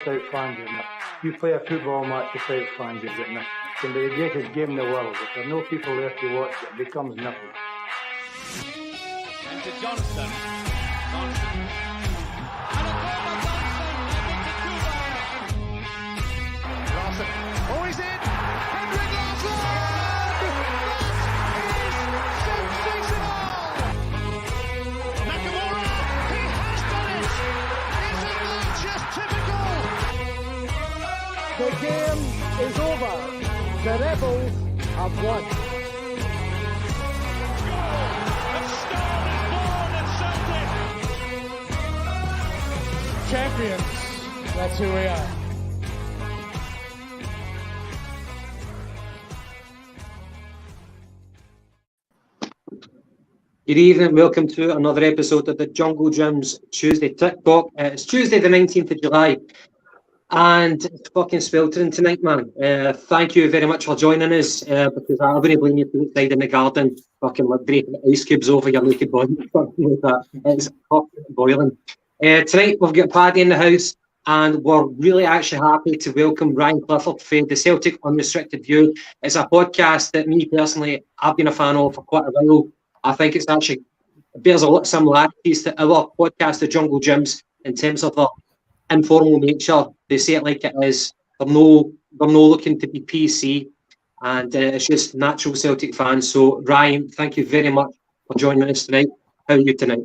without fans in it. You play a football match without fans in it. It can be the greatest game in the world. If there are no people there to watch, it becomes nothing. Into Johnson. Johnson. And a goal by Johnson. Larson. Oh, he's in. Henrik Larsson. That is sensational. Nakamura. He has done it. Isn't that just typical? The game is over. The Rebels have won. Champions, that's who we are. Good evening, welcome to another episode of the Jungle Gym's Tuesday Tic Talk. It's Tuesday the 19th of July and it's fucking sweltering tonight, man. Thank you very much for joining us because I wouldn't blame you to outside in the garden fucking like breaking ice cubes over your naked body. It's fucking boiling. Tonight we've got Paddy in the house and we're really actually happy to welcome Ryan Clifford for the Celtic Unrestricted View. It's a podcast that me personally, I've been a fan of for quite a while. I think it's actually bears a lot of similarities to our podcast, the Jungle Gyms, in terms of the informal nature. They say it like it is. They're no looking to be PC, and it's just natural Celtic fans. So Ryan, thank you very much for joining us tonight. How are you tonight?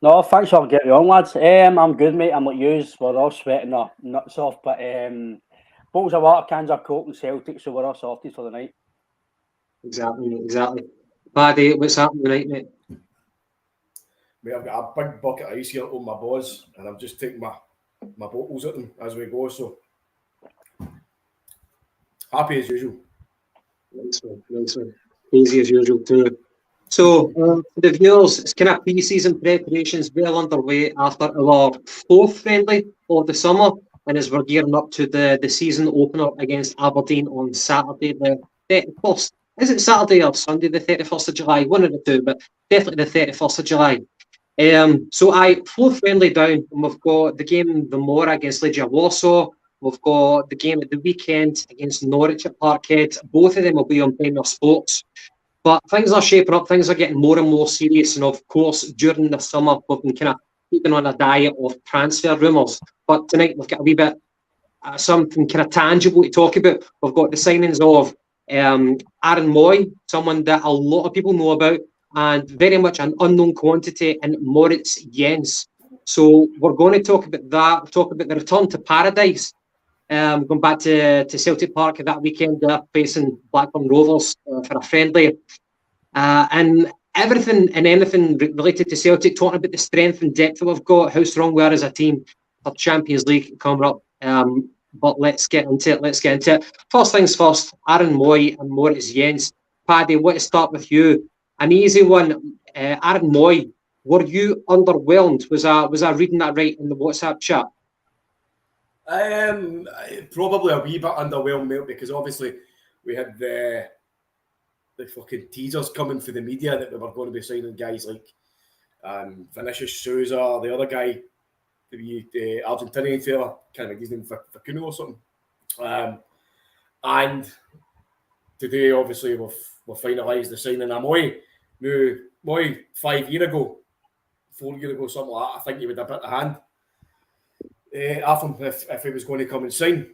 No, thanks for getting me on, lads. I'm good, mate. I'm like yous. We're all sweating our nuts off, but bottles of water, cans of Coke and Celtic, so we're all sorted for the night. Exactly. Paddy, what's happening tonight, mate? Mate, I've got a big bucket of ice here on my balls, and I'm just taking my bottles at them as we go. So happy as usual. Nice one. Easy as usual too. So, for the viewers, it's kind of pre-season preparations well underway after our fourth friendly of the summer, and as we're gearing up to the season opener against Aberdeen on Saturday, the 31st. Is it Saturday or Sunday, the 31st of July? One of the two, but definitely the 31st of July. Fourth friendly down, and we've got the game in the Mora against Legia Warsaw. We've got the game at the weekend against Norwich at Parkhead. Both of them will be on Premier Sports. But things are shaping up, things are getting more and more serious, and of course, during the summer, we've been kind of keeping on a diet of transfer rumours. But tonight, we've got a wee bit something kind of tangible to talk about. We've got the signings of Aaron Moy, someone that a lot of people know about, and very much an unknown quantity, and Moritz Jens. So we're going to talk about that, talk about the return to paradise. Going back to Celtic Park that weekend, facing Blackburn Rovers for a friendly. And everything and anything related to Celtic, talking about the strength and depth that we've got, how strong we are as a team for Champions League coming up. But let's get into it. First things first, Aaron Moy and Moritz Jens. Paddy, I want to start with you. An easy one. Aaron Moy, were you underwhelmed? Was I reading that right in the WhatsApp chat? Probably a wee bit underwhelmed, mate, because obviously we had the fucking teasers coming for the media that we were going to be signing guys like Vinicius Souza, the other guy, the Argentinian fella, can't remember his name, Facundo or something. And today, obviously, we've finalised the signing of Moy. Now, Moy 4 years ago, something like that, I think he would have bit the hand off him if he was going to come and sign.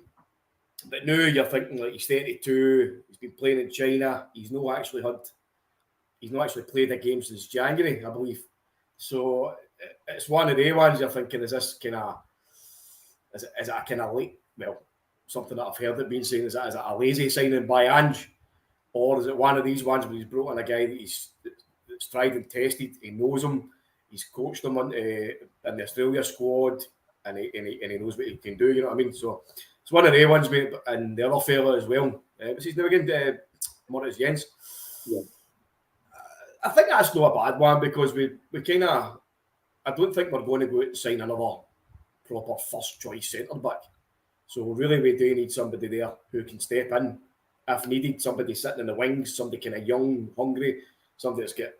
But now you're thinking like he's 32, he's been playing in China, he's not actually played a game since January, I believe. So it's one of the ones you're thinking, is it a kind of late, well, something that I've heard it being saying, is it a lazy signing by Ange, or is it one of these ones where he's brought in a guy that's tried and tested, he knows him, he's coached him in the Australia squad, and he knows what he can do, you know what I mean? So it's one of the ones, mate, and the other fella as well. What's his name again? Moritz Jens. Yeah. I think that's not a bad one because we kind of, I don't think we're going to go out and sign another proper first choice centre back. So really we do need somebody there who can step in if needed, somebody sitting in the wings, somebody kind of young, hungry, somebody that's got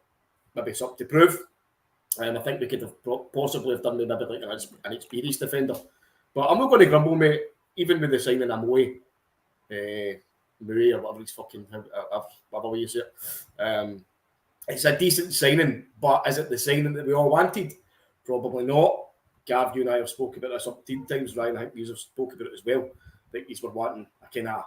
maybe something to prove. And I think we could have possibly have done with maybe like an experienced defender. But I'm not going to grumble, mate. Even with the signing of Murray or whatever he's fucking, whatever way you say it. It's a decent signing, but is it the signing that we all wanted? Probably not. Gav, you and I have spoken about this up 10 times, Ryan. I think you have spoken about it as well. I think he's were wanting a kind of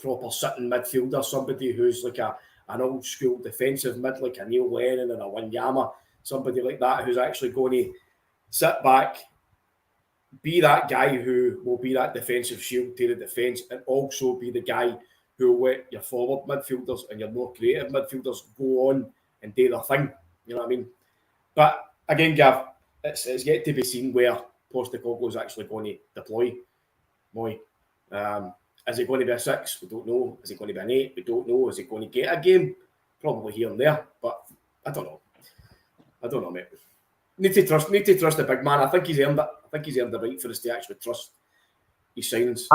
proper sitting midfielder, somebody who's like an old school defensive mid, like a Neil Lennon or a Wanyama, somebody like that who's actually going to sit back, be that guy who will be that defensive shield to the defence, and also be the guy who will let your forward midfielders and your more creative midfielders go on and do their thing. You know what I mean? But again, Gav, it's yet to be seen where Postecoglou is actually going to deploy Moy. Is it going to be a 6? We don't know. Is it going to be an 8? We don't know. Is it going to get a game? Probably here and there, but I don't know, mate. Need to trust the big man. I think he's earned it. I think he's earned the right for us to actually trust his signings.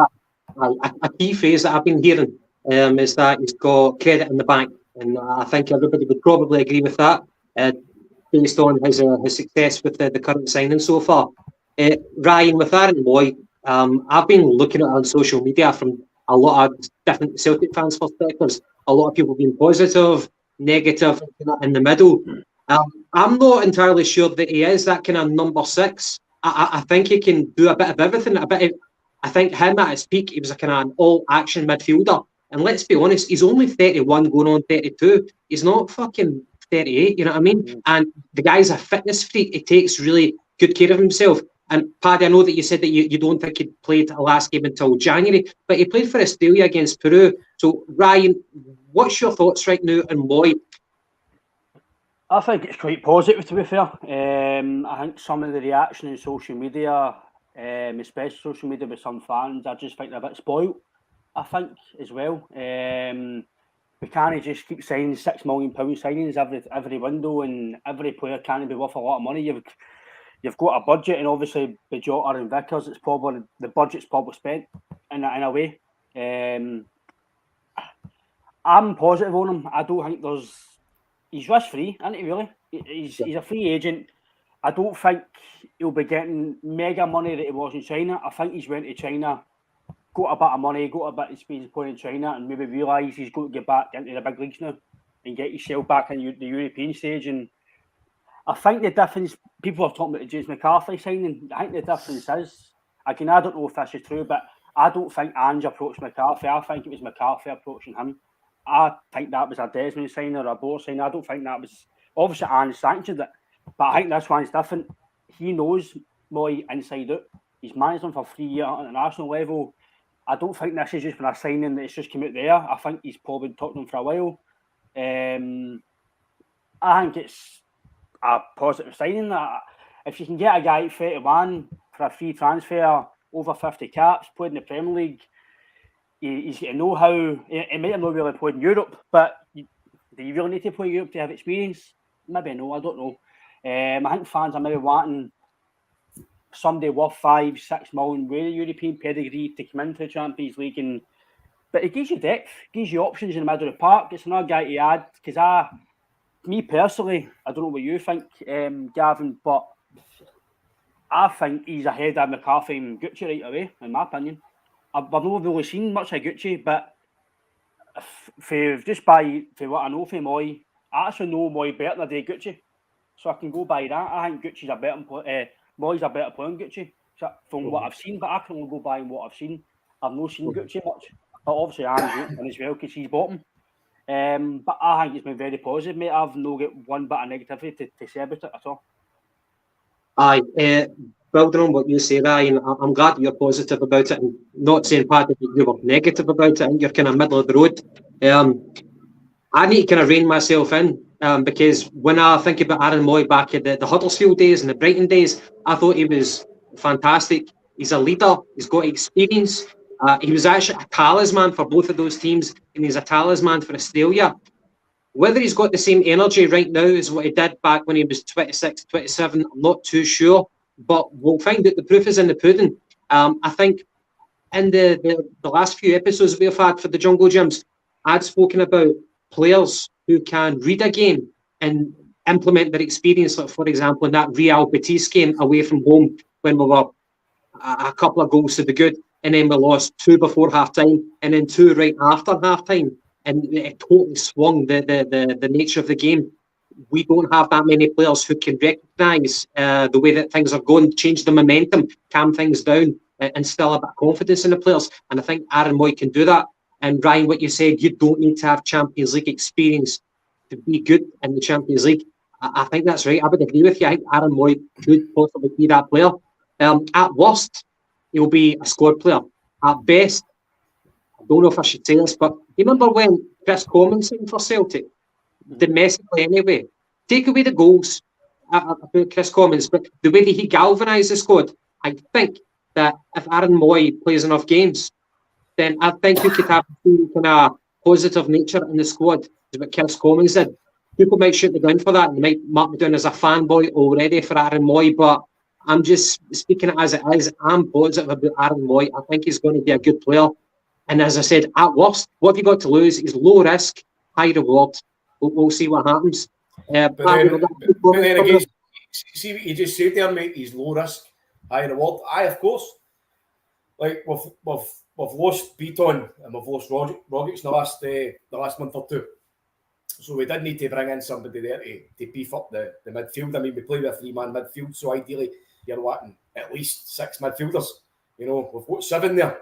A key phrase that I've been hearing is that he's got credit in the bank, and I think everybody would probably agree with that, based on his success with the current signing so far. Ryan, with Aaron Moy, I've been looking at it on social media from a lot of different Celtic fans' perspectives. A lot of people being positive, negative, in the middle. I'm not entirely sure that he is that kind of number 6. I think he can do a bit of everything. I think him at his peak, he was a kind of an all-action midfielder. And let's be honest, he's only 31 going on 32. He's not fucking 38, you know what I mean? And the guy's a fitness freak. He takes really good care of himself. And Paddy, I know that you said that you don't think he'd played a last game until January, but he played for Australia against Peru. So, Ryan, what's your thoughts right now on Moy? I think it's quite positive, to be fair. I think some of the reaction in social media, especially social media with some fans, I just think they're a bit spoiled, I think, as well. We can't just keep signing £6 million signings every window, and every player can't be worth a lot of money. You've got a budget, and obviously with Jota and Vickers, it's probably the budget's probably spent in a way. I'm positive on him. I don't think he's risk free, isn't he? Really, he's a free agent. I don't think he'll be getting mega money that he was in China. I think he's went to China, got a bit of money, got a bit of experience playing in China, and maybe realised he's got to get back into the big leagues now and get himself back in the European stage. And I think the difference, people are talking about the James McCarthy signing. I think the difference is, again, I don't know if this is true, but I don't think Ange approached McCarthy. I think it was McCarthy approaching him. I think that was a Desmond signing or a Boer signing. I don't think that was, obviously Ange sanctioned it, but I think this one's different. He knows Moy inside out. He's managed him for 3 years at the national level. I don't think this is just been a signing that's just come out there. I think he's probably talked to him for a while. I think it's a positive signing. If you can get a guy at 31 for a free transfer, over 50 caps, played in the Premier League, he's got to know how. He might have not really played in Europe, but do you really need to play Europe to have experience? Maybe no, I don't know. I think fans are maybe wanting somebody worth 5-6 million with a European pedigree to come into the Champions League, but it gives you depth, gives you options in the middle of the park. It's another guy to add, because me personally, I don't know what you think, Gavin, but I think he's ahead of McCarthy and Gucci right away, in my opinion. I've not really seen much of Gucci, but just by what I know from Moy, I actually know Moy better than I do Gucci, so I can go by that. I think Gucci's a better Moy's a better player than Gucci, from what I've seen, but I can only go by what I've seen. I've not seen Gucci much, but obviously I'm as well because he's bought him. But I think it's been very positive, mate. I've not got one bit of negativity to say about it at all. Aye, building on what you say, Ryan, I'm glad that you're positive about it, and not saying, Paddy, that you were negative about it. I think you're kind of middle of the road. I need to kind of rein myself in, because when I think about Aaron Moy back at the Huddersfield days and the Brighton days, I thought he was fantastic. He's a leader. He's got experience. He was actually a talisman for both of those teams, and he's a talisman for Australia. Whether he's got the same energy right now as what he did back when he was 26, 27, I'm not too sure, but we'll find out. The proof is in the pudding. I think in the last few episodes we've had for the Jungle Gyms, I'd spoken about players who can read a game and implement their experience. Like, for example, in that Real Betis game away from home, when we were a couple of goals to the good, and then we lost 2 before half time, and then 2 right after half time, and it totally swung the nature of the game. We don't have that many players who can recognise the way that things are going, change the momentum, calm things down, and instill a bit of confidence in the players. And I think Aaron Moy can do that. And Ryan, what you said, you don't need to have Champions League experience to be good in the Champions League. I think that's right. I would agree with you. I think Aaron Moy could possibly be that player. At worst, he'll be a squad player. At best, I don't know if I should say this, but you remember when Chris Coleman signed for Celtic? Domestically anyway. Take away the goals about Chris Commons, but the way that he galvanised the squad, I think that if Aaron Moy plays enough games, then I think we could have a kind of positive nature in the squad, as what Chris Commons did. People might shoot me down for that, and they might mark me down as a fanboy already for Aaron Moy, but I'm just speaking it as it is. I'm positive about Aaron Moy. I think he's going to be a good player. And as I said, at worst, what have you got to lose? He's low risk, high reward. We'll see what happens. But then again, see what you just said there, mate. He's low risk, high reward. Of course. Like we've lost Beaton and we've lost Rogic in the last month or two. So we did need to bring in somebody there to beef up the midfield. I mean, we play with a 3-man midfield, so ideally you're wanting at least 6 midfielders. You know, we've got 7 there.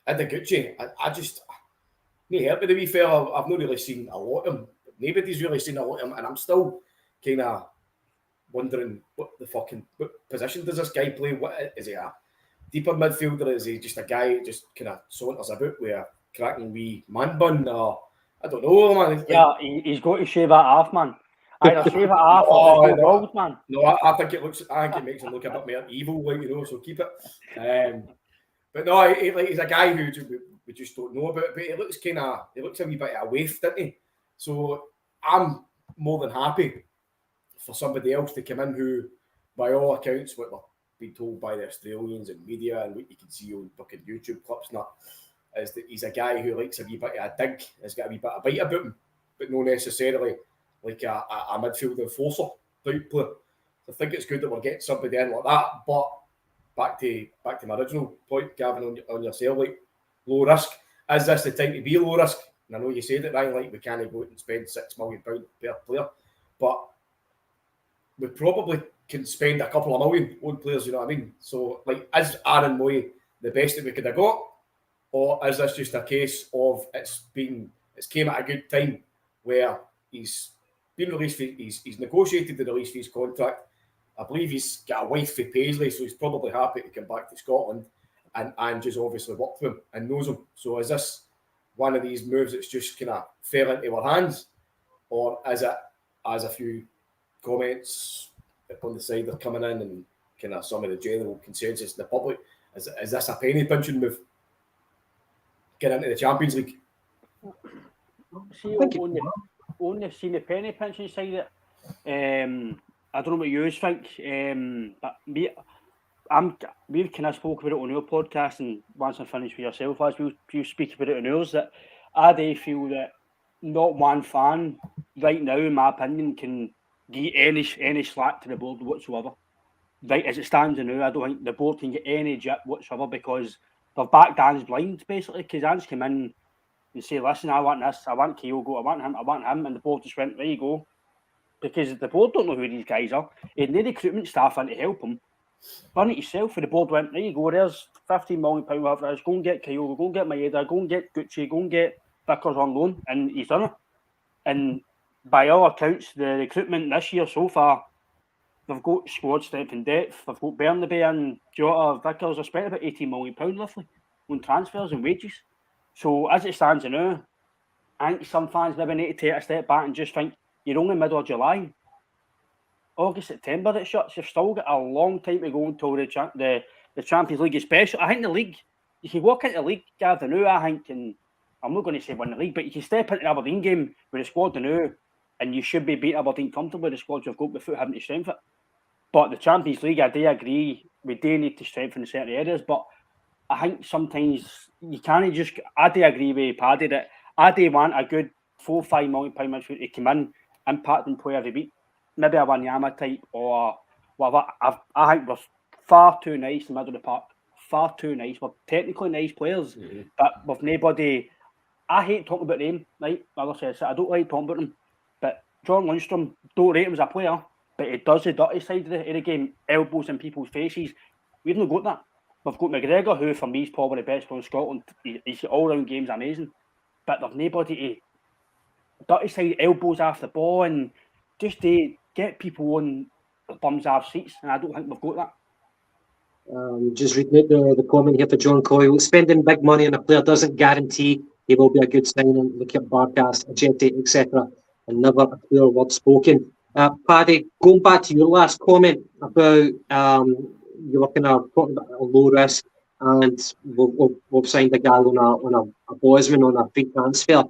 Ideguchi, I just. Help me, to be fair, I've not really seen a lot of him. Nobody's really seen a lot of him, and I'm still kind of wondering what position does this guy play? What is he, a deeper midfielder? Is he just a guy who just kind of saunters about with a cracking wee man bun? Or I don't know, man. Yeah, he's got to shave that off, man. Either shave it off or it's wrong, man. No, I think it makes him look a bit more evil, like, you know. So keep it. But no, he's a guy who we just don't know about, but he looks a wee bit of a waif, doesn't he? So I'm more than happy for somebody else to come in who, by all accounts, what we're being told by the Australians and media and what you can see on fucking YouTube clips and that, is that he's a guy who likes a wee bit of a dig, has got a wee bit of bite about him, but not necessarily like a midfield enforcer type player. So I think it's good that we're getting somebody in like that, but back to my original point, Gavin, on yourself, like, low risk. Is this the time to be low risk? And I know you said it, Ryan, like we can't go out and spend £6 million per player, but we probably can spend a couple of million on players, you know what I mean? So, like, is Aaron Moy the best that we could have got? Or is this just a case of it's came at a good time where he's been released, he's negotiated the release for his contract. I believe he's got a wife for Paisley, so he's probably happy to come back to Scotland. And Ange's obviously worked with him and knows him. So is this one of these moves that's just kind of fell into our hands? Or is it, as a few comments on the side are coming in and kind of some of the general consensus in the public, is this a penny pinching move? Get into the Champions League? See, only seen the penny pinching side of it. I don't know what you think, but we've kind of spoke about it on our podcast, and once I'm finished with yourself, as we'll speak about it on ours, that I do feel that not one fan right now, in my opinion, can give any slack to the board whatsoever. Right as it stands now, I don't think the board can get any jip whatsoever because they've backed Dan's blind, basically, because Dan's come in and say, listen, I want this, I want Kyogo, I want him, and the board just went, there you go. Because the board don't know who these guys are. He had no recruitment staff in to help him. Run it yourself, and the board went, there you go, there's £15 million for us, go and get Kyogo, go and get Maeda, go and get Gucci, go and get Vickers on loan, and he's done it. And by all accounts, the recruitment this year so far, they've got squad strength and depth, they've got Bernabei and Jota, Vickers, they've spent about £18 million roughly on transfers and wages. So as it stands now, I think some fans maybe need to take a step back and just think, you're only middle of July. August, September it shuts. You've still got a long time to go until the Champions League, especially. I think the league, you can walk into the league, Gavin, now, I think, and I'm not going to say win the league, but you can step into the Aberdeen game with the squad now, and you should be beating Aberdeen comfortably with the squad you've got without having to strengthen it. But the Champions League, I do agree, we do need to strengthen in certain areas, but I think sometimes you can't just, I do agree with Paddy that I do want a good £4-5 million midfield to come in, impacting player every week. Maybe a Wanyama type or Well, I think we're far too nice in the middle of the park. Far too nice. We're technically nice players, but with nobody. I hate talking about them, right? Like I said, I don't like talking about them. But John Lundstrom, don't rate him as a player, but he does the dirty side of the game, elbows in people's faces. We've not got that. We've got McGregor, who for me is probably the best player in Scotland. His all-round game's amazing. But there's nobody to dirty side, elbows after the ball, and just to get people on the bums ass seats, and I don't think we've got that. Just reading out the comment here for John Coyle. Spending big money on a player doesn't guarantee he will be a good signing. Look at Barcast, Ajeti, etc. And never a clear word spoken. Paddy, going back to your last comment about you were kind of talking about a low risk, and we've signed a guy on a Bosman on a free transfer.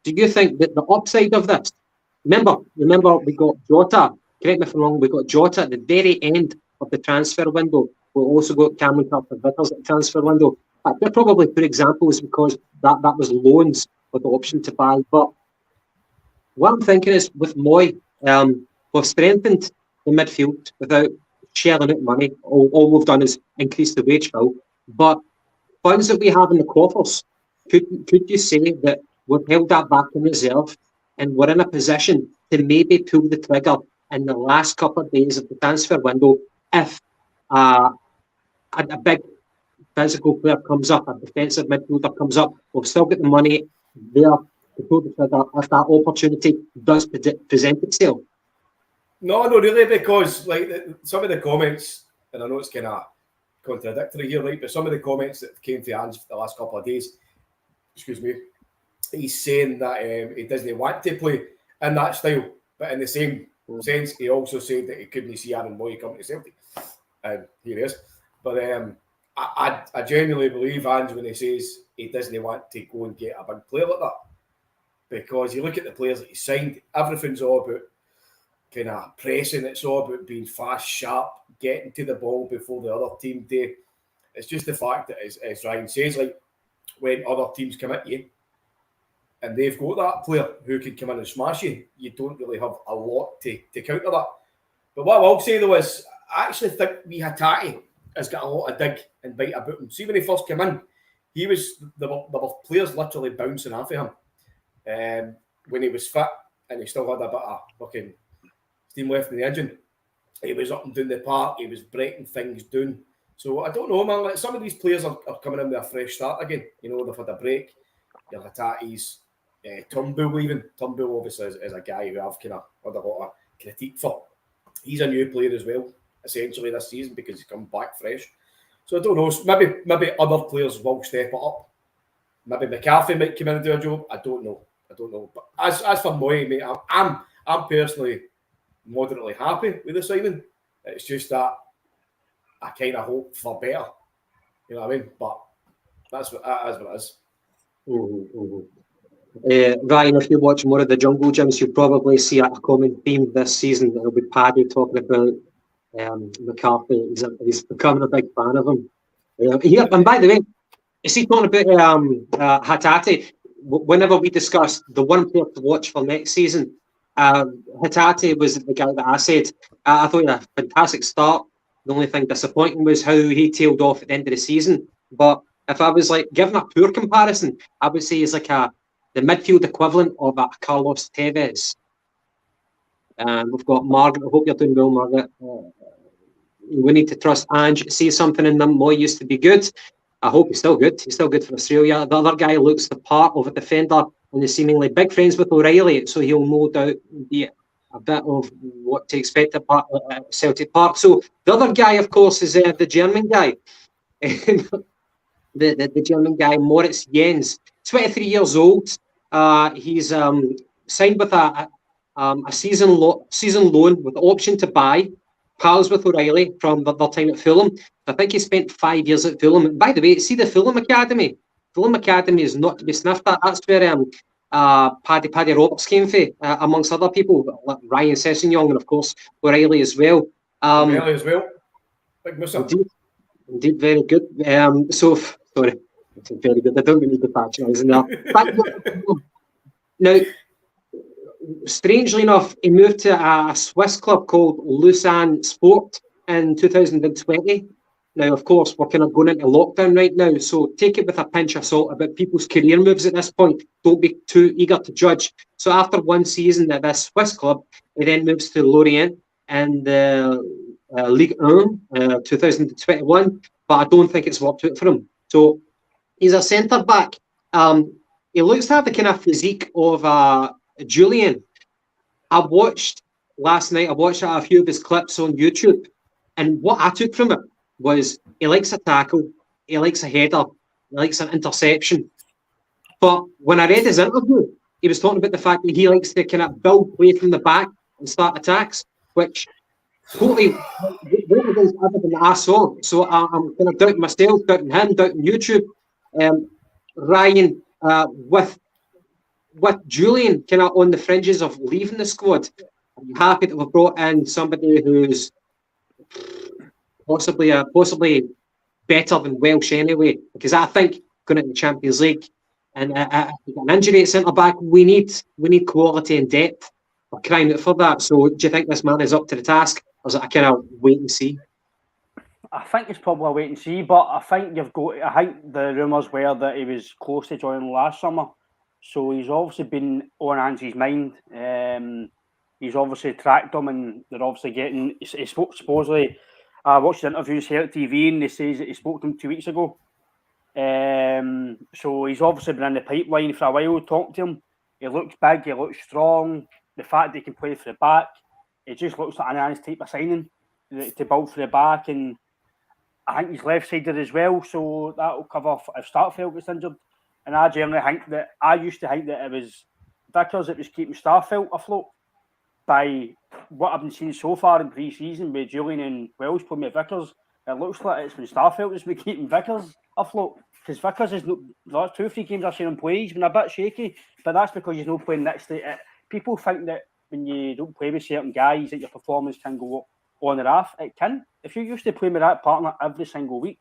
Do you think that the upside of this? Remember we got Jota. Correct me if I'm wrong. We got Jota at the very end of the transfer window. We also got Cameron Carter-Vickers at the transfer window. They're probably two examples because that was loans with the option to buy. But what I'm thinking is with Moy, we've strengthened the midfield without shelling out money. All we've done is increase the wage bill. But funds that we have in the coffers, could you say that we've held that back in reserve and we're in a position to maybe pull the trigger in the last couple of days of the transfer window if a big physical player comes up, a defensive midfielder comes up, we've still got the money there to pull the trigger if that opportunity does present itself? No, not really, because like some of the comments, and I know it's kind of contradictory here, right? But some of the comments that came to Ange the last couple of days, he's saying that he doesn't want to play in that style, but in the same sense, he also said that he couldn't see Aaron Moy coming to Celtic. And here he is. But I genuinely believe Ange when he says he doesn't want to go and get a big player like that. Because you look at the players that he signed, everything's all about kind of pressing, it's all about being fast, sharp, getting to the ball before the other team do. It's just the fact that, as Ryan says, like when other teams come at you and they've got that player who can come in and smash you, you don't really have a lot to counter that. But what I will say though is, I actually think Hatati has got a lot of dig and bite about him. See, when he first came in, there were players literally bouncing off of him. When he was fit and he still had a bit of fucking steam left in the engine, he was up and down the park, he was breaking things down. So I don't know, man. Like, some of these players are coming in with a fresh start again. You know, they've had a break. Your Hatatis, Turnbull even. Turnbull obviously is a guy who I've kind of had a lot of critique for. He's a new player as well, essentially this season, because he's come back fresh. So I don't know. Maybe other players will step it up. Maybe McCarthy might come in and do a job. I don't know. But as for Moy, mate, I'm personally moderately happy with the signing. It's just that I kind of hope for better. You know what I mean? But that's what it is. Ryan, if you watch more of the Jungle Gyms, you'll probably see a common theme this season. It'll be Paddy talking about McCarthy. He's becoming a big fan of him. And by the way, is he talking about Hatate? Whenever we discussed the one player to watch for next season, Hatate was the guy that I said. I thought he had a fantastic start. The only thing disappointing was how he tailed off at the end of the season. But if I was like giving a poor comparison, I would say he's like the midfield equivalent of a Carlos Tevez. We've got Margaret. I hope you're doing well, Margaret. We need to trust Ange. See something in them. Moy used to be good. I hope he's still good. He's still good for Australia. The other guy looks the part of a defender and is seemingly big friends with O'Reilly, so he'll no doubt be a bit of what to expect at Celtic Park. So the other guy, of course, is the German guy. the German guy, Moritz Jens, 23 years old. He's signed with a season loan with the option to buy. Pals with O'Reilly from their time at Fulham. I think he spent 5 years at Fulham. And by the way, see the Fulham Academy. Fulham Academy is not to be sniffed at. That's where Paddy Roberts came from, amongst other people, like Ryan Sessegnon and of course O'Reilly as well. O'Reilly as well. Big miss up. Indeed, very good. Sorry, very good. I don't need to patronise in that. Now, strangely enough, he moved to a Swiss club called Lausanne Sport in 2020. Now, of course, we're kind of going into lockdown right now, so take it with a pinch of salt about people's career moves at this point. Don't be too eager to judge. So after one season at this Swiss club, he then moves to Lorient and Ligue 1 2021, but I don't think it's worked out for him. So he's a centre-back. He looks to have the kind of physique of Julian. I watched a few of his clips on YouTube, and what I took from it was he likes a tackle, he likes a header, he likes an interception. But when I read his interview, he was talking about the fact that he likes to kind of build play from the back and start attacks, which totally went against everything that I saw. So I'm kind of doubting myself, doubting him, doubting YouTube. Ryan, with Julian kind of on the fringes of leaving the squad, I'm happy that we've brought in somebody who's possibly better than Welsh anyway, because I think going into the Champions League and an injury at centre back, we need quality and depth. We're crying out for that. So do you think this man is up to the task, or is it a kind of wait and see? I think it's probably a wait and see, but I think the rumours were that he was close to joining last summer, so he's obviously been on Ange's mind. He's obviously tracked him, and they're obviously getting. He spoke, supposedly, I watched the interviews here at TV, and they say that he spoke to him 2 weeks ago. So he's obviously been in the pipeline for a while. Talking to him, he looks big, he looks strong. The fact that he can play for the back, it just looks like an honest type of signing to build for the back. And I think he's left-sided as well, so that will cover if Starfelt gets injured. And I used to think that it was Vickers that was keeping Starfelt afloat. By what I've been seeing so far in pre-season with Julian and Welsh playing with Vickers, it looks like it's been Starfelt that's been keeping Vickers afloat. Because Vickers is the last 2 or 3 games I've seen him play, he's been a bit shaky, but that's because he's not playing next to it. People think that when you don't play with certain guys, that your performance can go on or off. It can. If you're used to playing with that partner every single week,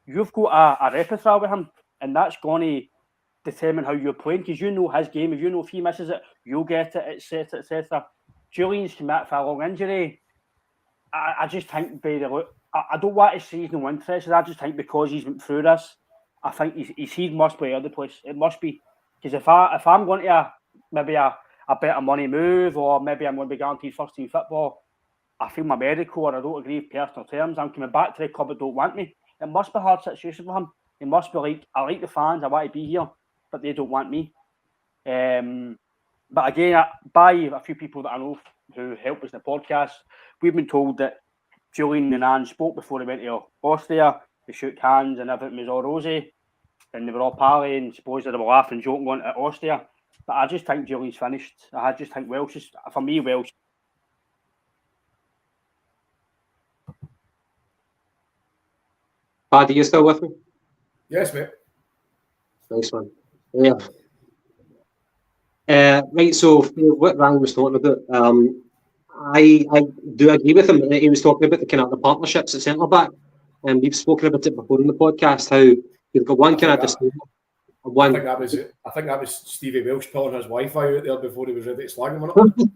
you've got a repertoire with him, and that's going to determine how you're playing, because you know his game. If you know if he misses it, you'll get it, etc., etc. Julian's come back for a long injury. I just think I don't want to say he's no interested. I just think because he's went through this, I think his head must be other place. It must be, because if I'm going to maybe a better money move, or maybe I'm going to be guaranteed first team football, I feel my medical or I don't agree with personal terms, I'm coming back to the club that don't want me. It must be a hard situation for him. It must be like, I like the fans, I want to be here, but they don't want me. But again, by a few people that I know who help us in the podcast, we've been told that Julian and Ange spoke before they went to Austria. They shook hands and everything was all rosy, and they were all pally, and supposedly they were laughing, joking on at Austria. But I just think Julian's finished. I just think Welsh is, for me, Welsh. Paddy, you still with me? Yes, mate. Nice one. Yeah. Right, so what Ryan was talking about, I do agree with him. He was talking about the kind of the partnerships at centre back, and we've spoken about it before in the podcast. How you've got one kind of one. I think that was Stevie Welsh pulling his Wi-Fi out there before he was ready to slag him on it.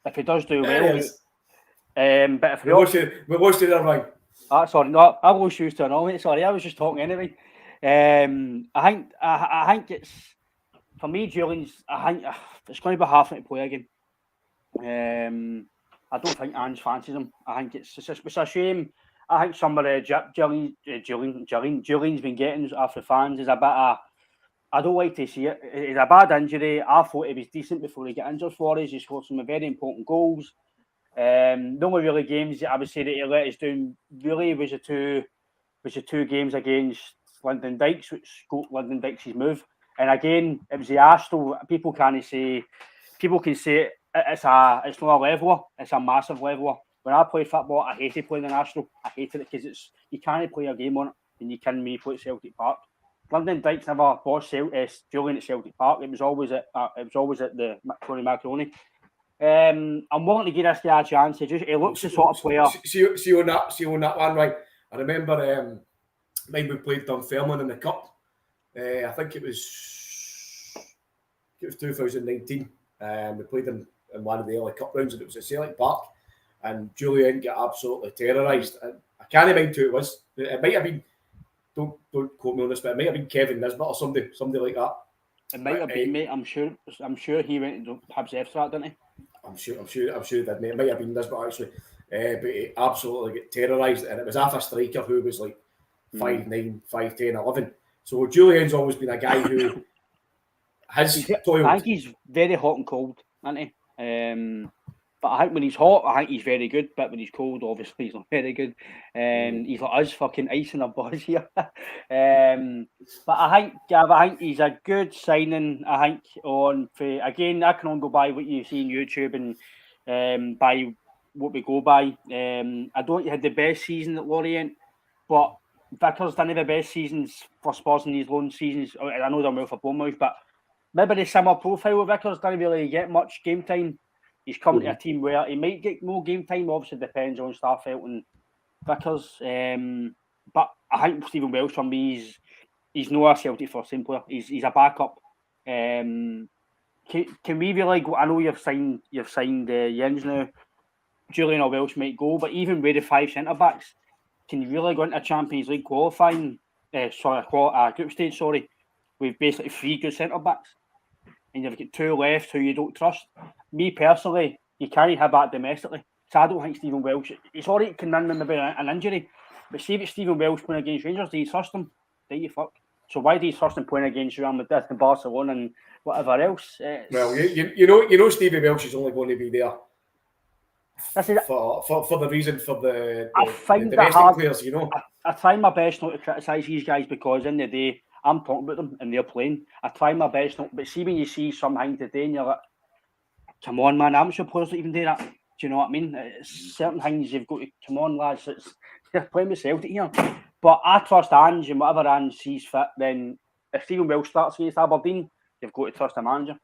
If he does do well, but if we lost you there, Ryan. Sorry, no, I lost you to an all. Sorry, I was just talking anyway. I think it's, for me, Julian's. I think it's going to be hard for him to play again. I don't think Ange fancies him. I think it's a shame. I think some of the Julian's been getting after the fans is a bit of, I don't like to see it. It's a bad injury. I thought he was decent before he got injured for us. He scored some very important goals. The only really games that I would say that he let us down really was the two games against Lyndon Dykes, which scoped Lyndon Dykes' move. And again, it was the Arsenal. People can say it's not a leveler, it's a massive leveler. When I played football, I hated playing in Arsenal. I hated it because you can't play a game on it, and you can play at Celtic Park. Lyndon Dykes never bossed Julian at Celtic Park. It was always at the Tony Macaroni. I'm willing to give this guy a chance. He looks the sort of player. See on that one, right? I remember when we played Dunfermline in the cup. I think it was it was 2019. We played in one of the early cup rounds, and it was at Celtic Park. And Julian got absolutely terrorised. I can't mind who it was. It might have been, don't quote me on this, but it might have been Kevin Nisbet or somebody like that. It might have been, mate. I'm sure he went to Hibs F for that, didn't he? I'm sure he did, mate. It might have been Nisbet actually. But he absolutely got terrorised, and it was off a striker who was like 5'9", 5'10", 11. So Julian's always been a guy who has toiled. I think he's very hot and cold, isn't he? But I think when he's hot, I think he's very good. But when he's cold, obviously he's not very good. He's like us, fucking icing our boys here. But I think, Gav, I think he's a good signing. I think again, I can only go by what you see on YouTube and by what we go by. I don't think he had the best season at Lorient, but Vickers didn't have the best seasons for Spurs in these loan seasons. I know they're well for Bournemouth, but maybe the similar profile with Vickers didn't really get much game time. He's coming to a team where he might get more game time. Obviously, depends on Starfelt and Vickers. But I think Stephen Welsh for me, he's not a Celtic first team player. He's a backup. Can we really go? I know you've signed Jens now. Julian or Welsh might go, but even with the 5 centre backs, can you really go into Champions League qualifying? Group stage. With basically 3 good centre backs, and you've got 2 left who you don't trust. Me personally, you can't have that domestically. So I don't think Stephen Welsh. It's all right, can win with maybe an injury, but see if it's Stephen Welsh playing against Rangers, do you trust him? Do you fuck? So why do you trust him playing against Real Madrid and Barcelona and whatever else? Well, you know, Stevie Welsh is only going to be there for the reason for the domestic players. You know, I try my best not to criticise these guys because in the day I'm talking about them and they're playing. I try my best not, but see when you see something today and you're like, come on, man, amateur players don't even do that. Do you know what I mean? It's certain things you've got to, come on, lads, you're playing with Celtic here. But I trust Ange, and whatever Ange sees fit, then if Stephen Welsh starts against Aberdeen, you've got to trust the manager.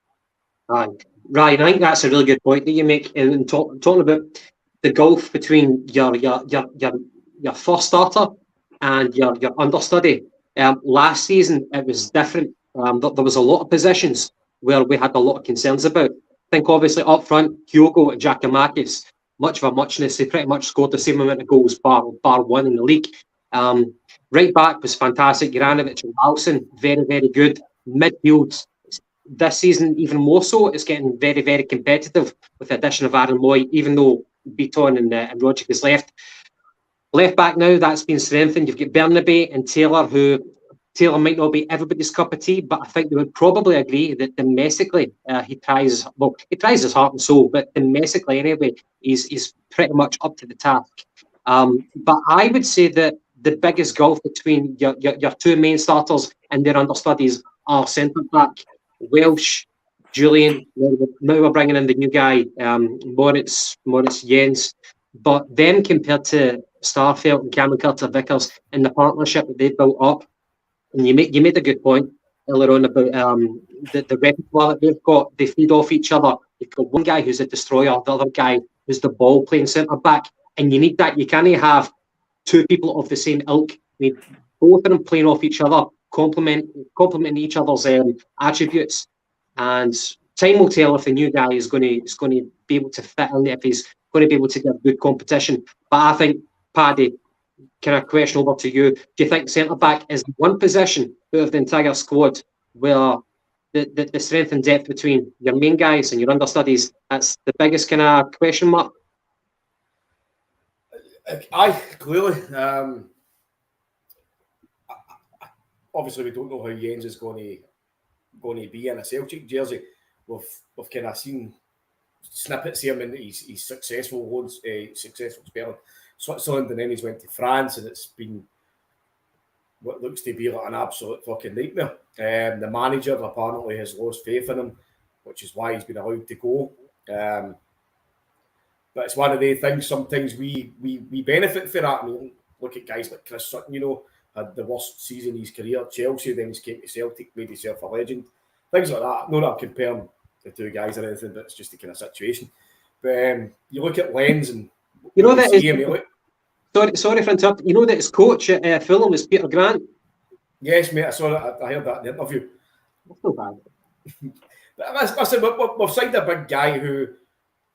Right, Ryan, I think that's a really good point that you make in talking about the gulf between your first starter and your understudy. Last season, it was different. There was a lot of positions where we had a lot of concerns about. I think obviously up front, Kyogo and Giacomakis, much of a muchness. They pretty much scored the same amount of goals, bar one in the league. Right back was fantastic. Juranovic and Wilson, very, very good. Midfield, this season even more so. It's getting very, very competitive with the addition of Aaron Moy, even though Beaton and Roderick is left. Left back now, that's been strengthened. You've got Bernabe and Taylor, who Taylor might not be everybody's cup of tea, but I think they would probably agree that domestically he tries his heart and soul, but domestically anyway, he's pretty much up to the task. But I would say that the biggest gulf between your 2 main starters and their understudies are centre back. Welsh, Julian, now we're bringing in the new guy, Moritz Jens. But them compared to Starfelt and Cameron Carter-Vickers and the partnership that they built up, and you made a good point earlier on about the repertoire that they've got. They feed off each other. You've got one guy who's a destroyer, the other guy who's the ball playing centre back, and you need that. You can't have 2 people of the same ilk. You need both of them playing off each other, complementing each other's attributes. And time will tell if the new guy is going to be able to fit in, if he's going to be able to get good competition. But I think, Paddy, kind of question over to you. Do you think centre-back is one position out of the entire squad where the strength and depth between your main guys and your understudies, that's the biggest kind of question mark? Clearly. Obviously, we don't know how Jens is going to be in a Celtic jersey. We've kind of seen snippets here, and he's successful spelling Switzerland, and then he's went to France, and it's been what looks to be like an absolute fucking nightmare. The manager apparently has lost faith in him, which is why he's been allowed to go. But it's one of the things. Sometimes we benefit for that. I mean, look at guys like Chris Sutton, had the worst season in his career at Chelsea, then he came to Celtic, made himself a legend. Things like that. Not that I'm comparing the 2 guys or anything, but it's just the kind of situation. But you look at Lens and sorry for interrupting. You know that his coach at Fulham is Peter Grant? Yes, mate, I saw that. I heard that in the interview. That's not bad. But listen, we've signed a big guy who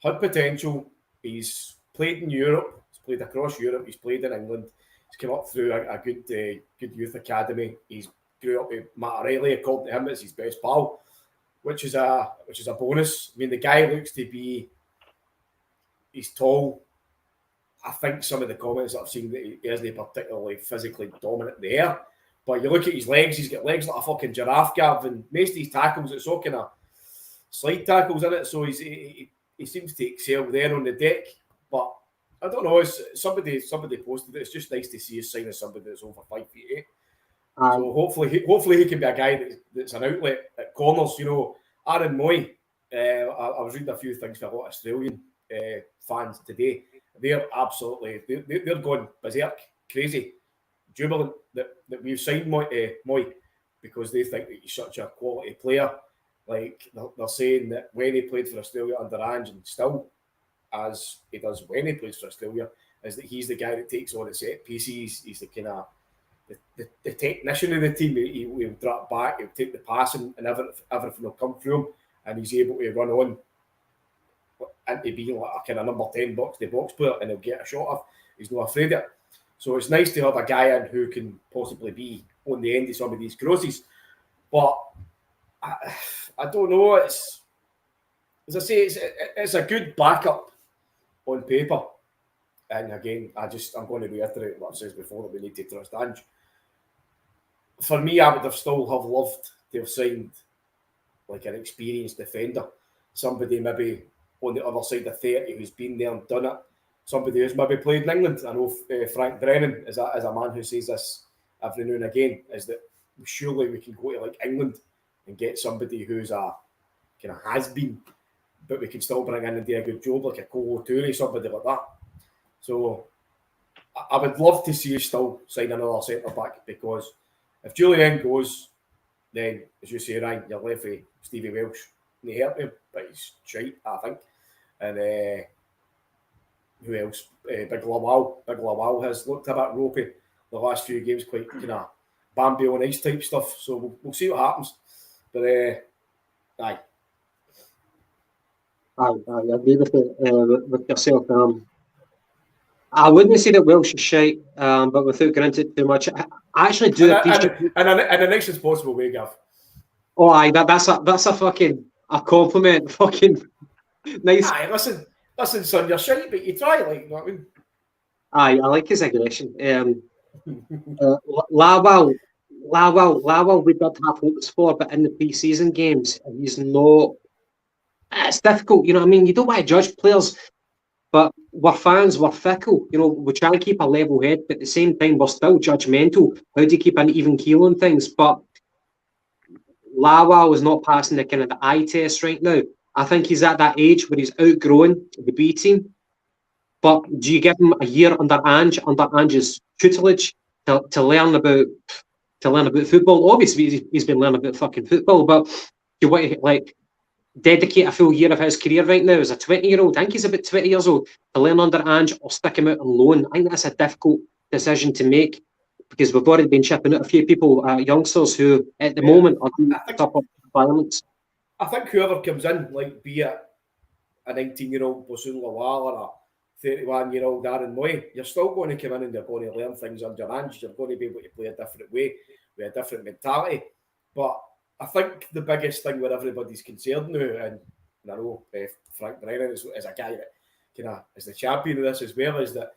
had potential. He's played in Europe. He's played across Europe. He's played in England. He's come up through a good youth academy. He's grew up with Matt O'Reilly. According to him, it's his best pal, which is a bonus. I mean, the guy looks to be. He's tall. I think some of the comments that I've seen that he isn't particularly physically dominant in the air. But you look at his legs, he's got legs like a fucking giraffe, Gavin. Most of his tackles, it's all kind of slide tackles in it, so he seems to excel there on the deck. But I don't know, somebody posted it. It's just nice to see us signing somebody that's over 5'8". So hopefully he can be a guy that's an outlet at corners. You know, Aaron Moy, I was reading a few things for a lot of Australian fans today. They're absolutely they're going berserk, crazy, jubilant that we've signed Moy because they think that he's such a quality player. Like they're saying that when he played for Australia under Ange and still as he does when he plays for Australia, is that he's the guy that takes all the set pieces. He's the kind of the technician of the team. He'll drop back, he'll take the passing, and everything will come through him, and he's able to run on into being like a kind of number 10 box-to-box player, and he'll get a shot off. He's not afraid of it. So it's nice to have a guy in who can possibly be on the end of some of these crosses. But I don't know. It's, as I say, it's a good backup on paper. And again, I'm going to reiterate what I said before, that we need to trust Ange. For me, I would have still have loved to have signed like an experienced defender, somebody maybe on the other side of 30 who's been there and done it, somebody who's maybe played in England. I know Frank Brennan is a man who says this every now and again, is that surely we can go to like England and get somebody who's a kind of has-been, but we can still bring in and do a good job, like a Cole O'Toole, somebody like that. So I would love to see us still sign another centre-back, because if Julian goes, then, as you say, Ryan, you're left with Stevie Welsh. And he helped him, but he's shite, I think. And who else? Big Lawal. Big Lawal has looked a bit ropey the last few games, quite kind of Bambi on ice type stuff. So we'll see what happens. But aye. I agree with yourself. I wouldn't say that Welsh is shite, but without going into it too much, I actually do appreciate. And in the nicest possible way, Gav. Oh, aye, that's a fucking a compliment. Fucking nice. Aye, listen, son, you're shite, but you try, like, you know what I mean? Aye, I like his aggression. Lawal, we did have hopes for, but in the pre-season games, he's not. It's difficult, you know what I mean? You don't want to judge players, but we're fans, we're fickle. You know, we try and keep a level head, but at the same time, we're still judgmental. How do you keep an even keel on things? But Lawal is not passing the kind of the eye test right now. I think he's at that age where he's outgrown the B team. But do you give him a year under Ange's tutelage to learn about football? Obviously, he's been learning about fucking football, but you want to like dedicate a full year of his career right now as a 20-year-old. I think he's about 20 years old to learn under Ange or stick him out on loan. I think that's a difficult decision to make, because we've already been shipping out a few people, youngsters who at the moment are doing top of violence. I think whoever comes in, like be it a 19-year-old Bosun Lawal or a 31-year-old Aaron Moy, you're still going to come in and you're going to learn things under Ange. You're going to be able to play a different way with a different mentality. But I think the biggest thing where everybody's concerned now, and I know Frank Brennan is a guy that kind of is the champion of this as well, is that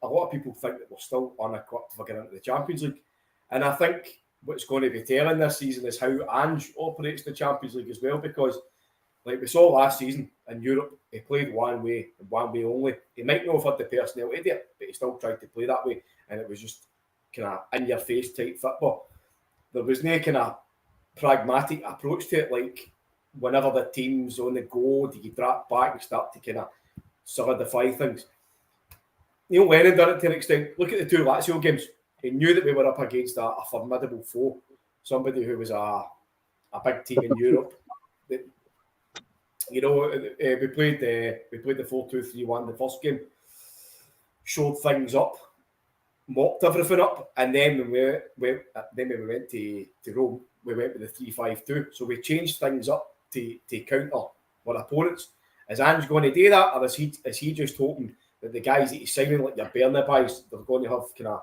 a lot of people think that we're still unequipped for getting into the Champions League. And I think what's going to be telling this season is how Ange operates the Champions League as well, because like we saw last season in Europe, he played one way and one way only. He might not have had the personnel to do it, but he still tried to play that way, and it was just kind of in-your-face type football. There was no kind of pragmatic approach to it, like whenever the team's on the go, do you drop back and start to kind of solidify things? Neil Lennon done it to an extent. Look at the two Lazio games. He knew that we were up against a formidable foe, somebody who was a big team in Europe. You know, we played the 4-2-3-1 the first game, showed things up, mopped everything up, and then when we went to Rome, we went with the 3-5-2. So we changed things up to counter our opponents. Is Ange going to do that, or is he just hoping that the guys that he's signing, like your Bernabéus, they're going to have kind of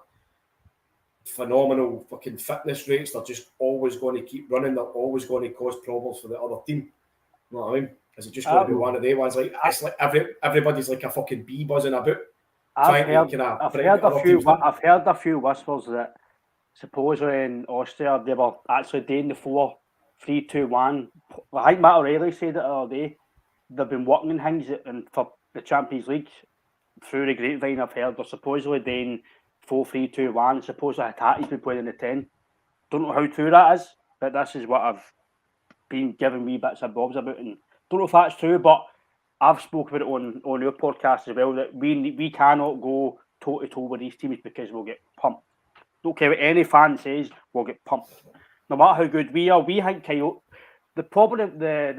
phenomenal fucking fitness rates? They're just always going to keep running. They're always going to cause problems for the other team. You know what I mean? Is it just going to be one of the ones like it's like everybody's like a fucking bee buzzing about? I've heard a few whispers that supposedly in Austria they were actually doing the 4-3-2-1. I think Matt O'Reilly said it the other day. They've been working in things and for the Champions League through the grapevine. I've heard they're supposedly doing 4-3-2-1. Supposedly Hatate's been playing in the 10. Don't know how true that is, but this is what I've been given wee bits and bobs about, and don't know if that's true, but I've spoken about it on your podcast as well, that we cannot go toe to toe with these teams because we'll get pumped. Don't care what any fan says, we'll get pumped. No matter how good we are, we think Coyote. The problem, the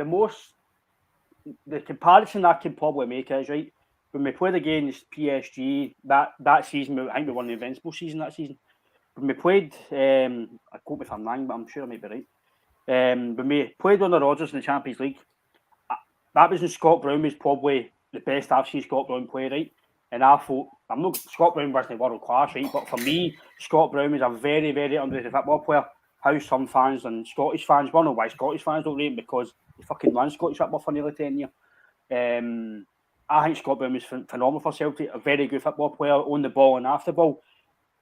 comparison I can probably make is, right, when we played against PSG that season, I think we won the Invincible season that season. When we played, I quote me if I'm wrong, but I'm sure I might be right. When we played on the Rodgers in the Champions League, that was when Scott Brown was probably the best I've seen Scott Brown play, right? And I thought, Scott Brown wasn't world class, right? But for me, Scott Brown is a very, very underrated football player. How some fans and Scottish fans, I don't know why Scottish fans don't rate him, because he fucking ran Scottish football for nearly 10 years. I think Scott Brown was phenomenal for Celtic, a very good football player on the ball and off the ball.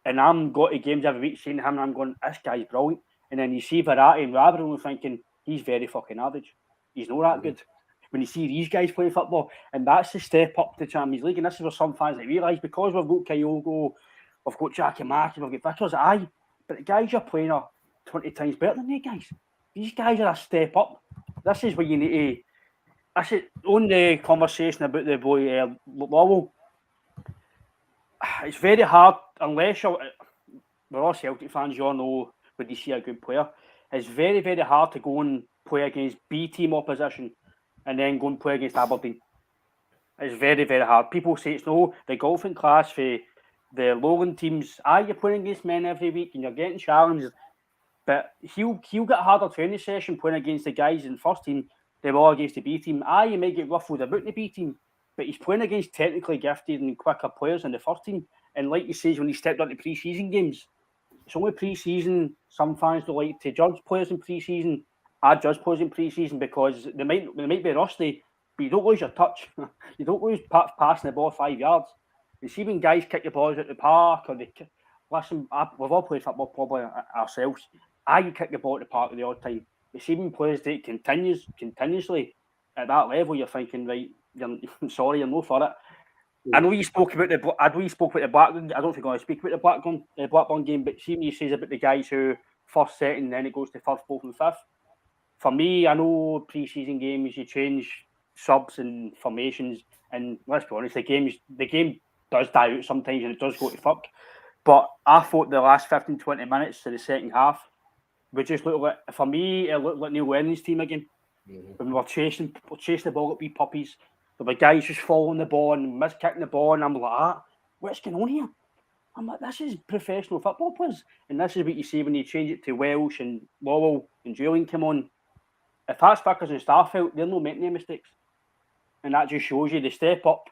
And I'm going to games every week seeing him and I'm going, this guy's brilliant. And then you see Verratti and Rotherham and thinking, he's very fucking average. He's not that good. When you see these guys play football, and that's the step up to the Champions League. And this is where some fans realise, because we've got Kyogo, we've got Jackie Markey, we've got Vickers, but the guys you're playing are 20 times better than these guys. These guys are a step up. This is where you need to. That's it. On the conversation about the boy Lowell, it's very hard, unless we're all Celtic fans, you all know when you see a good player. It's very, very hard to go and play against B team opposition and then go and play against Aberdeen. It's very, very hard. People say it's no the golfing class for the Lowland teams. You're playing against men every week and you're getting challenged. But he'll get a harder training session playing against the guys in first team than all against the B team. You might get ruffled about the B team, but he's playing against technically gifted and quicker players in the first team. And like you say, when he stepped into pre-season games, it's only pre-season. Some fans don't like to judge players in pre-season. I judge players in pre-season because they might be rusty, but you don't lose your touch. You don't lose passing the ball 5 yards. You see when guys kick the balls out the park, or we've all played football probably ourselves. You kick the ball at the park at the odd time. You see when players do it continuously at that level, you're thinking, right, you're no for it. I know you spoke about the Blackburn. I don't think I want to speak about the Blackburn game, but see when you say about the guys who first set and then it goes to first, fourth, and fifth. For me, I know pre-season games you change subs and formations, and let's be honest, the game does die out sometimes and it does go to fuck. But I thought the last 15-20 minutes of the second half, we just looked like, for me, it looked like Neil Lennon's team again. Mm-hmm. When we were chasing the ball like wee puppies. There were guys just following the ball and miss-kicking the ball, and I'm like, what's going on here? I'm like, this is professional football players. And this is what you see when you change it to Welsh and Lowell and Julian come on. If that's Vickers and Starfelt, they're not making any mistakes. And that just shows you the step up.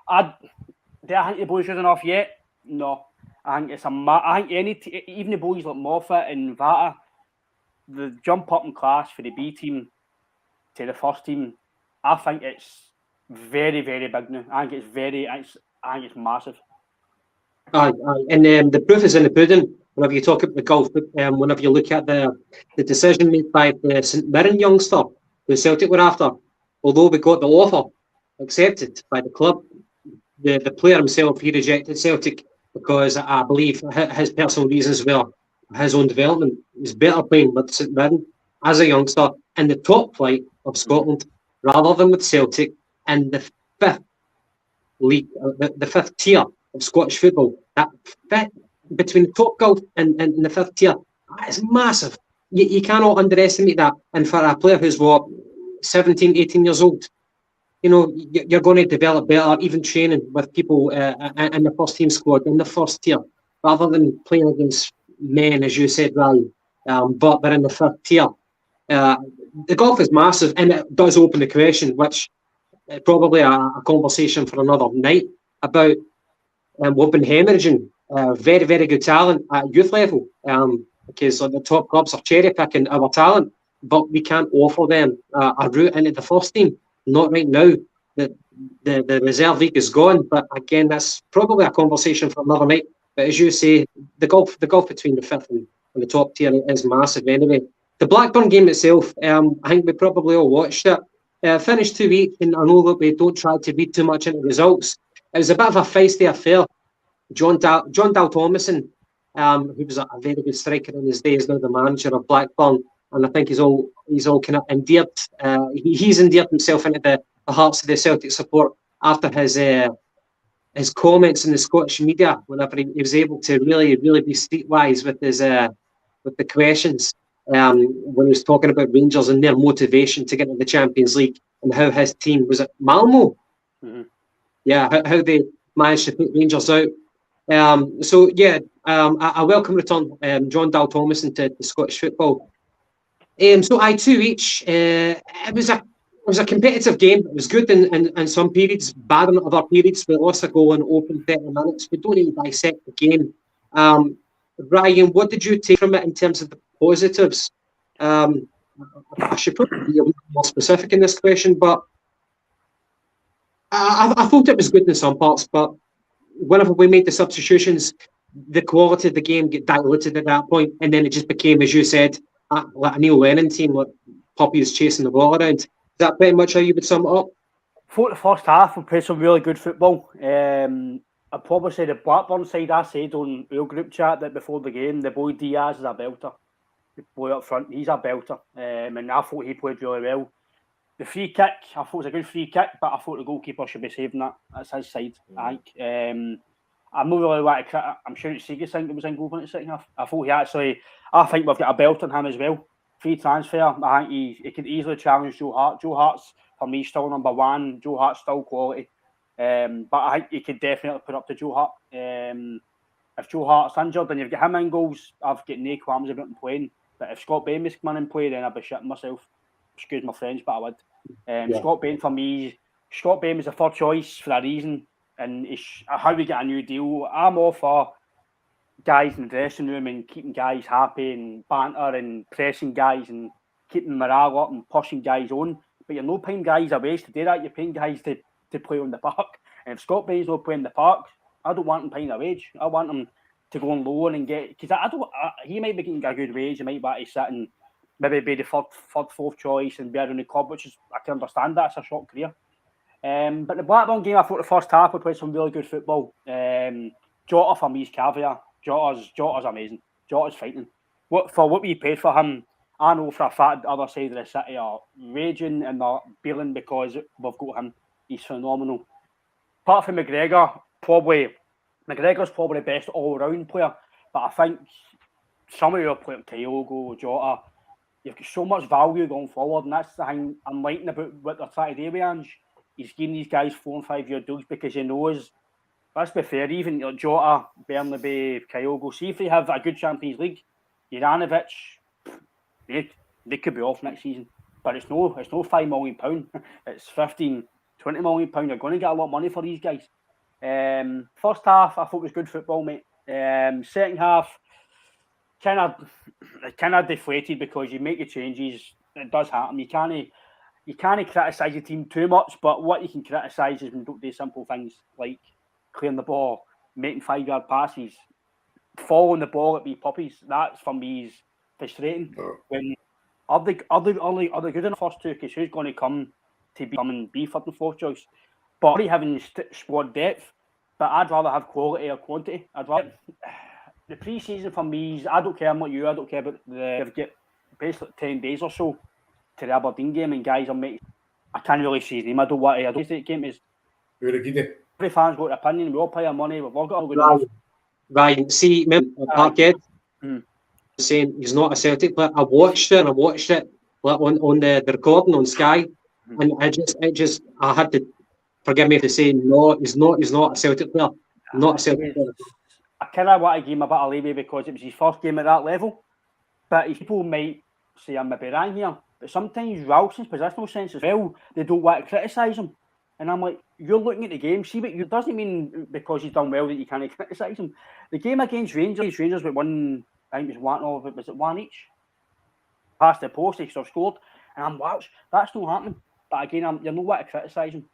Do I think the boys are good enough yet? No. I think even the boys like Moffat and Vata, the jump up in class for the B team to the first team, I think it's very, very big now. I think it's massive. And the proof is in the pudding. Whenever you talk about the golf, whenever you look at the decision made by the St Mirren youngster who Celtic were after, although we got the offer accepted by the club, the player himself, he rejected Celtic because I believe his personal reasons were his own development. He's better playing with St Mirren as a youngster in the top flight of Scotland rather than with Celtic in the fifth league, the fifth tier of Scottish football. That fit between the top golf and the fifth tier, that is massive. You cannot underestimate that. And for a player who's 17, 18 years old, you're going to develop better, even training with people in the first team squad in the first tier, rather than playing against men, as you said, Ryan. But they're in the fifth tier. the golf is massive, and it does open the question, which probably a conversation for another night, about we've been hemorrhaging very, very good talent at youth level, because the top clubs are cherry picking our talent, but we can't offer them a route into the first team. Not right now. The reserve league is gone, but again, that's probably a conversation for another night. But as you say, the gulf between the fifth and the top tier is massive anyway. The Blackburn game itself, I think we probably all watched it. Finished 2 weeks, and I know that we don't try to read too much into results. It was a bit of a feisty affair. John Dal Thomason, who was a very good striker in his day, is now the manager of Blackburn, and I think he's all kind of endeared. He's endeared himself into the hearts of the Celtic support after his comments in the Scottish media, whenever he was able to really be streetwise with the questions, when he was talking about Rangers and their motivation to get into the Champions League, and how his team, was it Malmo? Mm-hmm. Yeah, how they managed to put Rangers out. I welcome return John Dal Thomason to Scottish football. So 2 each. It was a competitive game. It was good in some periods, bad in other periods. We lost a goal in open 30 minutes. We don't need to dissect the game. Ryan, what did you take from it in terms of the positives? I should probably be a little more specific in this question, but I thought it was good in some parts. But whenever we made the substitutions, the quality of the game get diluted at that point, and then it just became, as you said, like a Neil Lennon team, like puppies chasing the ball around. Is that pretty much how you would sum it up? I thought the first half we played some really good football. I'd probably say the Blackburn side, I said on our group chat that before the game, the boy Diaz is a belter. The boy up front, he's a belter. And I thought he played really well. The free kick, I thought it was a good free kick, but I thought the goalkeeper should be saving that. That's his side, I think. I'm not really like I'm sure it's Sigurdsson that was in goal in the second half. I think we've got a belt on him as well. Free transfer, I think he could easily challenge Joe Hart. Joe Hart's, for me, still number one. Joe Hart's still quality. But I think he could definitely put up to Joe Hart. If Joe Hart's injured and you've got him in goals, I've got no qualms about him playing. But if Scott Bain was coming and play, then I'd be shitting myself. Excuse my French, but I would. Scott Bain, for me, Scott Bain was the third choice for a reason. And how we get a new deal. I'm all for guys in the dressing room and keeping guys happy and banter and pressing guys and keeping morale up and pushing guys on. But you're not paying guys a waste to do that. You're paying guys to play on the park. And if Scott Bain's not playing the park, I don't want him paying a wage. I want him to go on loan and get... Because he might be getting a good wage. He might be able to sit and maybe be the third, fourth choice and be around the club, which is... I can understand that. It's a short career. But the Blackburn game, I thought the first half we played some really good football. Jota for me is caviar. Jota's amazing. Jota's fighting. For what we paid for him, I know for a fact the other side of the city are raging and they're beating because we've got him. He's phenomenal. Apart from McGregor's probably the best all-round player, but I think some of your players, Kyogo, Jota, you've got so much value going forward, and that's the thing I'm liking about what they're trying to do with Ange. He's giving these guys 4 and 5 year deals because he knows, let's be fair, even Jota, Bernabeu, Kyogo, see if they have a good Champions League, Juranovic, they could be off next season. But it's no £5 million. It's 15, 20 million pound. You're going to get a lot of money for these guys. First half, I thought was good football, mate. Second half, kind of deflated because you make your changes. It does happen. You can't criticise your team too much, but what you can criticise is when you don't do simple things like clearing the ball, making 5-yard passes, following the ball at wee puppies. That for me is frustrating. When are they good in the first two? Because who's going to come to be third and fourth choice? But already having squad depth, but I'd rather have quality or quantity. The pre-season for me is, I don't care about you. I don't care about they've got basically 10 days or so to the Aberdeen game, and guys are making. I can't really see his name. I don't think the game is. Every fan's got an opinion. We all pay our money. We've all got a good. Ryan, see, remember Parkhead saying he's not a Celtic player. I watched it like on the recording on Sky, and I had to, forgive me for saying no. He's not a Celtic player. Not a Celtic player. I kind of want to give him a bit of leeway because it was his first game at that level, but people might say I'm maybe wrong here. But sometimes Ralston's positional sense as well, they don't want to criticise him. And I'm like, you're looking at the game, see what you doesn't mean because he's done well that you can't criticise him. The game against Rangers with one, I think it was one each? Past the post, they scored. And I'm like, that's not happening. But again, you're not want to criticise him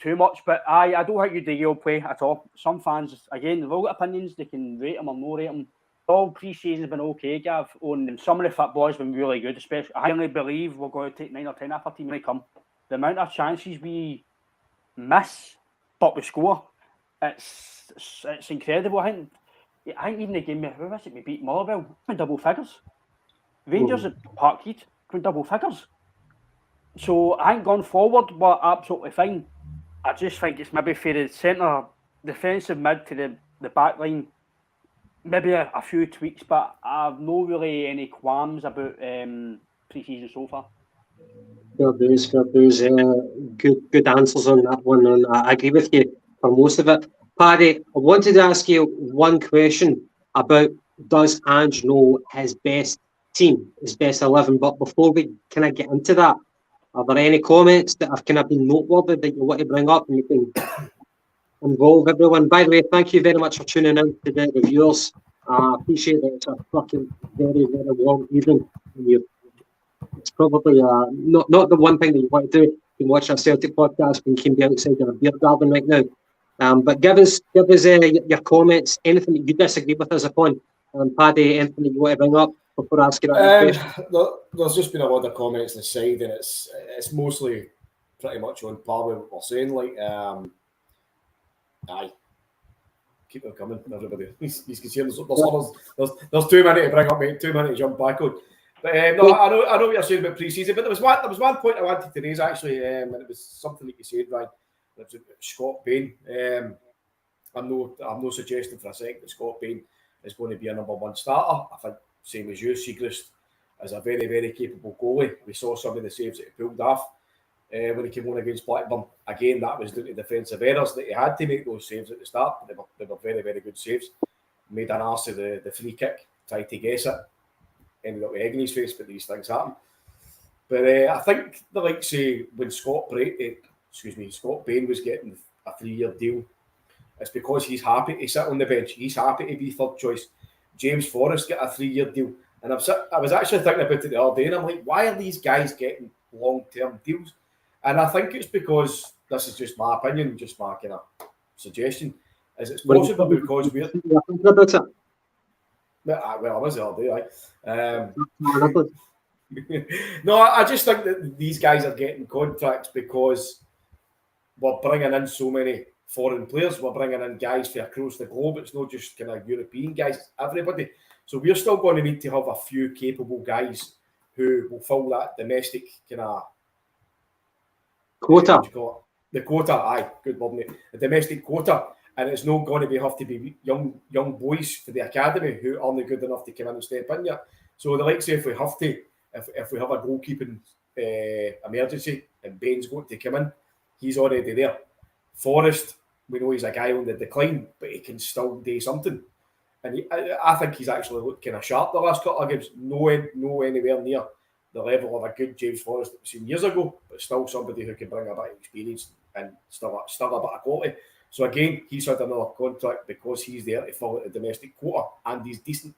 too much. But I don't think you do play at all. Some fans, again, they've all got opinions, they can rate him or no rate him. All pre-season's been okay, Gav. And some of the football has been really good, especially. I only believe we're going to take 9 or 10 off our team when they come. The amount of chances we miss, but we score, it's incredible. I think even the game, who was it? We beat Motherwell in double figures. Rangers at Parkhead in double figures. So I think going forward, we're absolutely fine. I just think it's maybe for the centre defensive mid to the back line, maybe a few tweaks, but I've no really any qualms about pre-season so far. Fair dues. Good answers on that one, and I agree with you for most of it. Paddy, I wanted to ask you one question about, does Ange know his best team, his best 11? But before we kind of get into that, are there any comments that have kind of been noteworthy that you want to bring up and you can involve everyone? By the way, thank you very much for tuning in to the viewers. I appreciate that. It's a fucking very, very warm evening. It's probably not the one thing that you want to do. You can watch a Celtic podcast when you can be outside in a beer garden right now. But give us your comments, anything that you disagree with us upon. Paddy, anything that you want to bring up before asking that question? There's just been a lot of comments on the side, and it's mostly pretty much on par with what we're saying. Like, aye, keep them coming, everybody. He's concerned. There's too many to bring up, mate. Too many to jump back on. But no, I know what you're saying about pre-season. But there was one point I wanted to raise actually, and it was something that you said, Ryan. It was Scott Bain. I'm no suggesting for a second that Scott Bain is going to be a number one starter. I think same as you, Siegrist is a very, very capable goalie. We saw some of the saves that he pulled off when he came on against Blackburn. Again, that was due to defensive errors that he had to make those saves at the start. They were very, very good saves. Made an arse of the free kick, tried to guess it. Ended up with egg in his face, but these things happen. But I think the like say when Scott Bain was getting a 3-year deal, it's because he's happy to sit on the bench. He's happy to be third choice. James Forrest got a 3-year deal, and I was actually thinking about it the other day, and I'm like, why are these guys getting long-term deals? And I think it's because, this is just my opinion, just my kind of suggestion, is it's possible because we're thinking about it. Well, I was the other day, right? No, I just think that these guys are getting contracts because we're bringing in so many foreign players. We're bringing in guys from across the globe. It's not just kind of European guys, it's everybody. So we're still going to need to have a few capable guys who will fill that domestic kind of quota. The quota, aye, good word, mate. The domestic quota. And it's not going to have to be young boys for the academy who aren't good enough to come in and step in yet. So the likes if we have a goalkeeping emergency and Bain's going to come in, he's already there. Forrest, we know he's a guy on the decline, but he can still do something. And I think he's actually looked kind of sharp the last couple of games. No anywhere near the level of a good James Forrest that we've seen years ago, but still somebody who can bring a bit of experience and still a bit of quality. So again, he's had another contract because he's there to fill out the domestic quota and he's decent.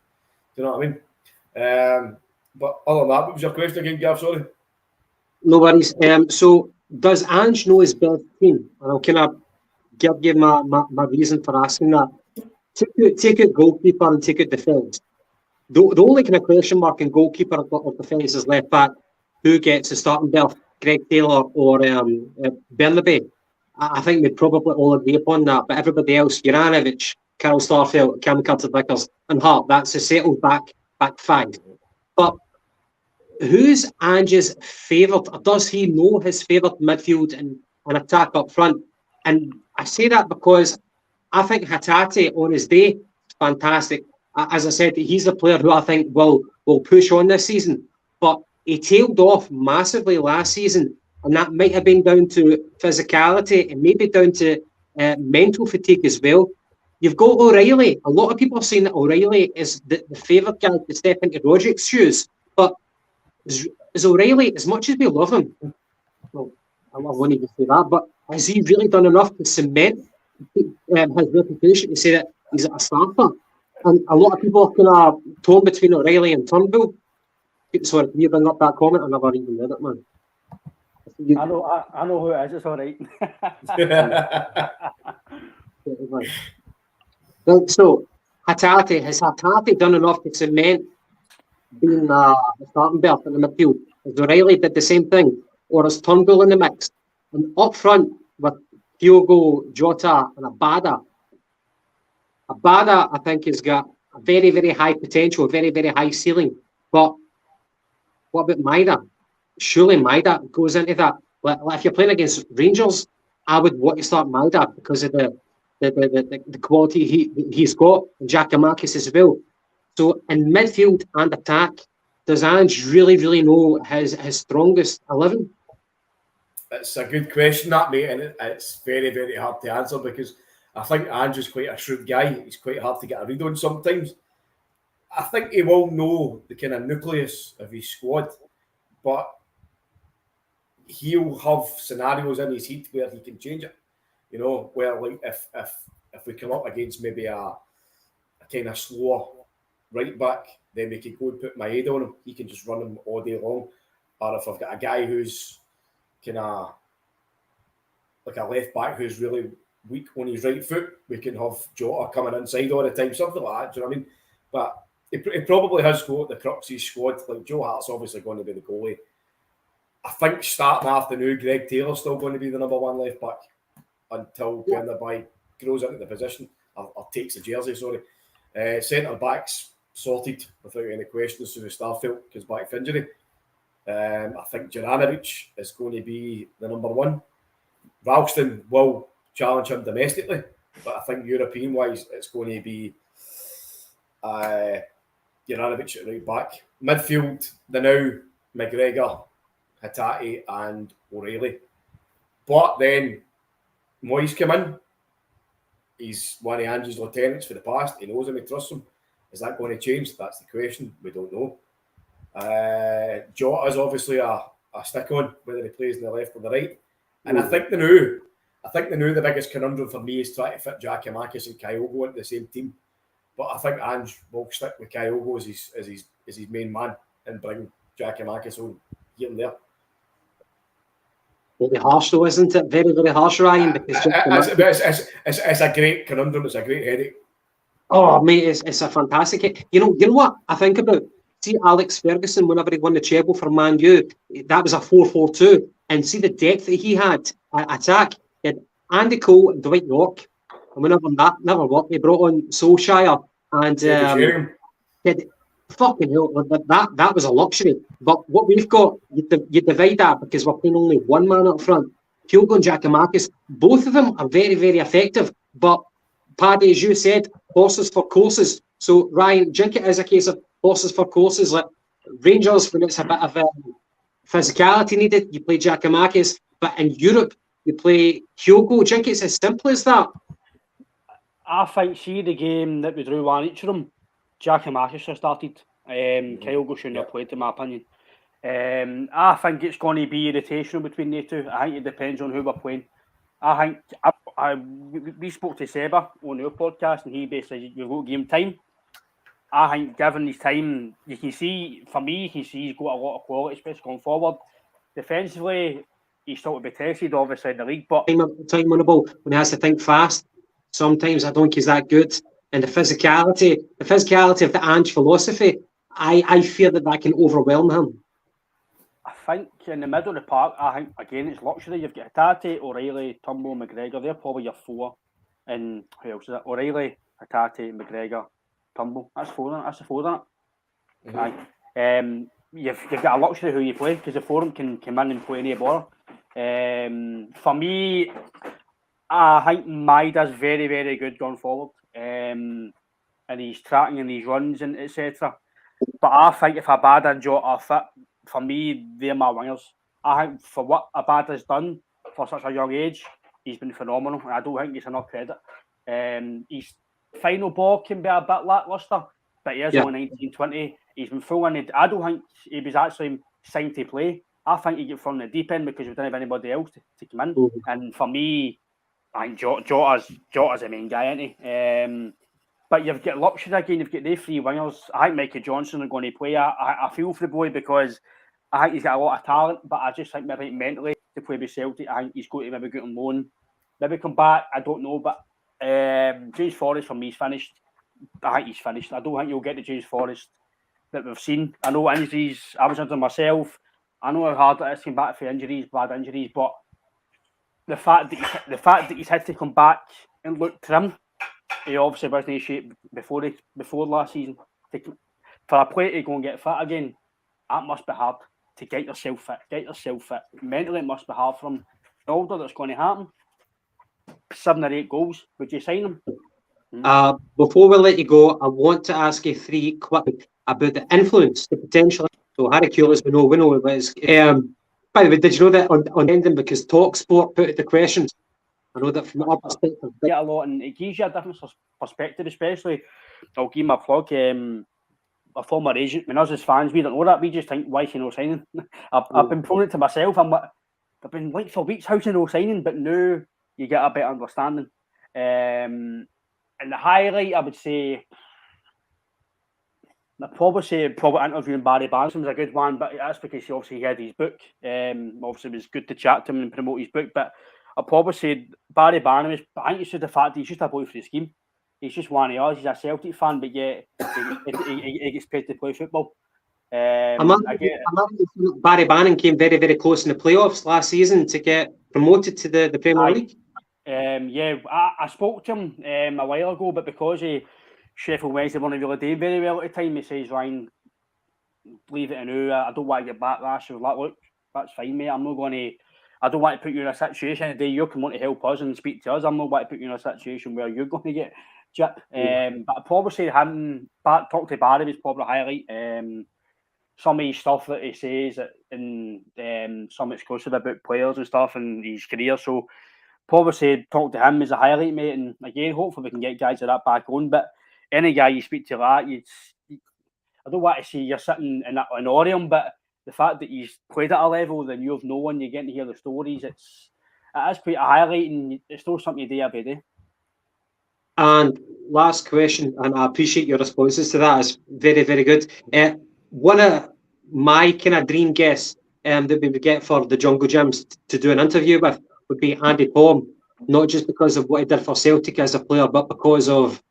Do you know what I mean? But other than that, what was your question again, Gav? Sorry. No worries. So does Ange know his best team? And I'll kind of give my reason for asking that. Take out goalkeeper and take out defence. The only kind of question mark in goalkeeper or defence is left back. Who gets the starting berth? Greg Taylor or Bernabei? I think we'd probably all agree upon that. But everybody else, Juranovic, Carl Starfelt, Cam Carter-Vickers and Hart, that's a settled back five. But who's Ange's favourite? Or does he know his favourite midfield and attack up front? And I say that because I think Hatate on his day is fantastic. As I said, he's the player who I think will push on this season. But he tailed off massively last season. And that might have been down to physicality and maybe down to mental fatigue as well. You've got O'Reilly. A lot of people are saying that O'Reilly is the favourite guy to step into Roderick's shoes. But is O'Reilly, as much as we love him, well, I won't even say that, but has he really done enough to cement his reputation to say that he's a starter? And a lot of people are kind of torn between O'Reilly and Turnbull. Sorry, can you bring up that comment? I never even read it, man. I know who it is. It's all right. So, has Hatate done enough to cement being the starting berth in the midfield? Has O'Reilly did the same thing? Or is Turnbull in the mix? And up front with Diogo, Jota and Abada, I think, has got a very, very high potential, a very, very high ceiling. But what about Maida? Surely Maida goes into that. Like if you're playing against Rangers, I would want to start Maida because of the quality he's got, and Giakoumakis as well. So in midfield and attack, does Ange really, really know his strongest 11? It's a good question, that, mate, and it's very, very hard to answer because I think Andrew's quite a shrewd guy. He's quite hard to get a read on sometimes. I think he will know the kind of nucleus of his squad, but he'll have scenarios in his head where he can change it. You know, where like if we come up against maybe a kind of slower right back, then we can go and put my head on him. He can just run him all day long. Or if I've got a guy who's kind of like a left back who's really weak on his right foot, we can have Jota coming inside all the time, something like that. Do you know what I mean? But he probably has got the crux of his squad. Like Joe Hart's obviously going to be the goalie. I think starting afternoon, Greg Taylor's still going to be the number one left back until Bernabei grows into the position or takes the jersey. Sorry, centre backs sorted without any questions. So Starfelt comes back from injury. I think Juranovic is going to be the number one. Ralston will challenge him domestically, but I think European-wise, it's going to be Juranovic at right back. Midfield, the now McGregor, Hatate and O'Reilly. But then Moyes came in. He's one of Andrew's lieutenants for the past. He knows him, he trusts him. Is that going to change? That's the question. We don't know. Jota is obviously a stick-on, whether he plays in the left or the right. And I think the biggest conundrum for me is trying to fit Giakoumakis and Kyogo into the same team. But I think Ange will stick with Kyogo as his main man and bring Giakoumakis on here and there. Very harsh though, isn't it? Very, very harsh, Ryan. Because it's a great conundrum. It's a great headache. Oh, mate, it's a fantastic. You know what I think about? See Alex Ferguson, whenever he won the treble for Man U, that was a 4-4-2. And see the depth that he had at attack. He had Andy Cole and Dwight York. And whenever that never worked, they brought on Solskjaer. And fucking hell, that was a luxury. But what we've got, you divide that because we're playing only one man up front. Kyogo and Giakoumakis, both of them are very, very effective. But Paddy, as you said, horses for courses. So Ryan, do you think it is a case of horses for courses? Like Rangers, when it's a bit of physicality needed, you play Giakoumakis. But in Europe, you play Kyogo. Do you think it's as simple as that? I think, see the game that we drew one each of them, Giakoumakis should have started. Kyogo shouldn't have played, in my opinion. I think it's going to be rotational between the two. I think it depends on who we're playing. I think we spoke to Seba on our podcast, and he basically said you've got to give him time. I think given his time, you can see he's got a lot of quality, especially going forward. Defensively, he's still to be tested, obviously, in the league. But time on the ball when he has to think fast. Sometimes I don't think he's that good. And the physicality of the Ange philosophy, I fear that can overwhelm him. I think in the middle of the park, I think, again, it's luxury. You've got Hatate, O'Reilly, Turnbull, McGregor. They're probably your four. And who else is it? O'Reilly, Hatate, McGregor, Turnbull. That's four, isn't it? That's the four, isn't it? Mm-hmm. You've got a luxury who you play because the four of them can come in and play any ball. For me, I think Maida's very, very good going forward. And he's tracking and his runs and etc. But I think if Abada and Jota are fit, for me, they're my wingers. I think for what Abada's done for such a young age, he's been phenomenal. And I don't think he's enough credit. His final ball can be a bit lacklustre, but he is only 19, 20. He's been full in it. I don't think he was actually signed to play. I think he get thrown in the deep end because we didn't have anybody else to come in. Mhm. And for me, I think Jota's the main guy, isn't he? But you've got luxury again. You've got the three wingers. I think Mikey Johnson are going to play. I feel for the boy because I think he's got a lot of talent. But I just think maybe mentally to play with Celtic, I think he's going to maybe get on loan, maybe come back. I don't know. But James Forrest for me is finished. I think he's finished. I don't think you'll get the James Forrest that we've seen. I know injuries. I was under myself. I know how hard it is to come back for injuries, bad injuries. But the fact that he's had to come back and look trim. He obviously wasn't in shape before last season. For a player to go and get fit again, that must be hard to get yourself fit. Mentally, it must be hard for him. Older, that's going to happen. 7 or 8 goals. Would you sign him? Before we let you go, I want to ask you 3 quick about the influence, the potential. So Harry Kewell, as we know it was. By the way, did you know that on ending because TalkSport put out the questions? I know that from our perspective. Get a lot, and it gives you a different perspective, especially. I'll give him a plug. A former agent, when us as fans, we don't know that. We just think, why is he no signing? I've been prone it to myself. I've been like for weeks, how's he no signing? But now you get a better understanding. And the highlight, I would say, I'd probably say interviewing Barry Barnes was a good one, but that's because he had his book. Obviously, it was good to chat to him and promote his book. But I'd probably say Barry Barnes, I think it's just the fact that he's just a boy for the scheme. He's just one of us. He's a Celtic fan, but yet he gets paid to play football. Barry Bannon came very, very close in the playoffs last season to get promoted to the Premier League. I spoke to him a while ago, but because Sheffield Wednesday weren't really doing very well at the time, he says, Ryan, leave it in now. I don't want to get backlash. So like, look, that's fine, mate. I don't want to put you in a situation the day you're coming to help us and speak to us. I'm not want to put you in a situation where you're going to get jip. But I'd probably say talk to Barry was probably a highlight. Some of his stuff that he says and some exclusive about players and stuff and his career. So probably say talk to him as a highlight, mate. And again, hopefully we can get guys like that back on. But any guy you speak to like that, I don't want to see you're sitting in an auditorium, but the fact that he's played at a level that you have no one, you get to hear the stories, it is quite a highlight, and it's still something you do every day. And last question, and I appreciate your responses to that. It's very, very good. One of my kind of dream guests that we would get for the Jungle Gyms to do an interview with would be Andy Tom, not just because of what he did for Celtic as a player, but because of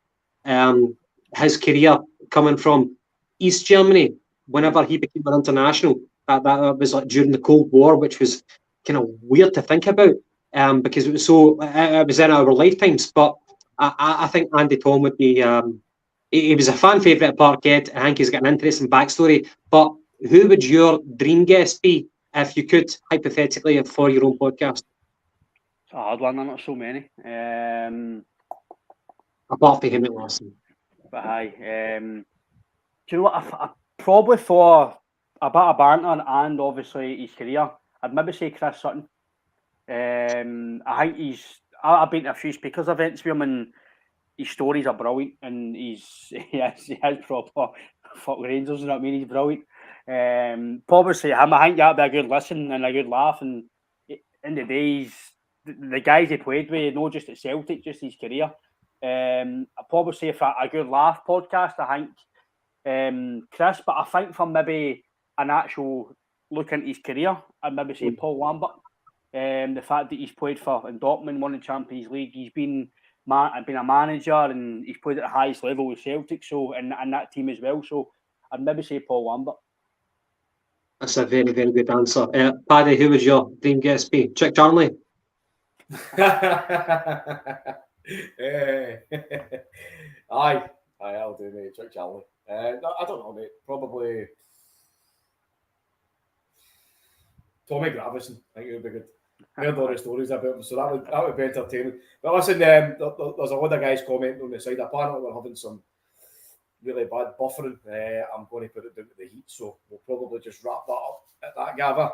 his career coming from East Germany. Whenever he became an international, that was like during the Cold War, which was kind of weird to think about because it was in our lifetimes. But I think Andy Tom would be. He was a fan favourite at Parkhead. I think he's got an interesting backstory. But who would your dream guest be if you could, hypothetically, for your own podcast? It's a hard one. There are not so many. Apart from him at Larson. But hi. Do you know what? I probably for a bit of banter and obviously his career, I'd maybe say Chris Sutton. I think I've been to a few speakers events with him and his stories are brilliant and he has proper fuck Rangers, you know what I mean? He's brilliant. Probably say him. I think that'd be a good listen and a good laugh. And in the days, the guys he played with, not just at Celtic, just his career. I'd probably say for a good laugh podcast, I think Chris, but I think for maybe an actual look into his career, I'd maybe say Paul Lambert. The fact that he's played for in Dortmund, won the Champions League, he's been a manager and he's played at the highest level with Celtic, so and that team as well. So I'd maybe say Paul Lambert. That's a very, very good answer. Paddy, who would your dream guest be? Chick Charnley? Aye, I'll do, mate. Chick Charnley. I don't know, mate. Probably Tommy Gravison. I think it would be good. I heard all the stories about him, so that would be entertaining. But listen, there's a lot of guys commenting on the side. Apparently, we're having some really bad buffering. I'm going to put it down to the heat, so we'll probably just wrap that up at that, Gava.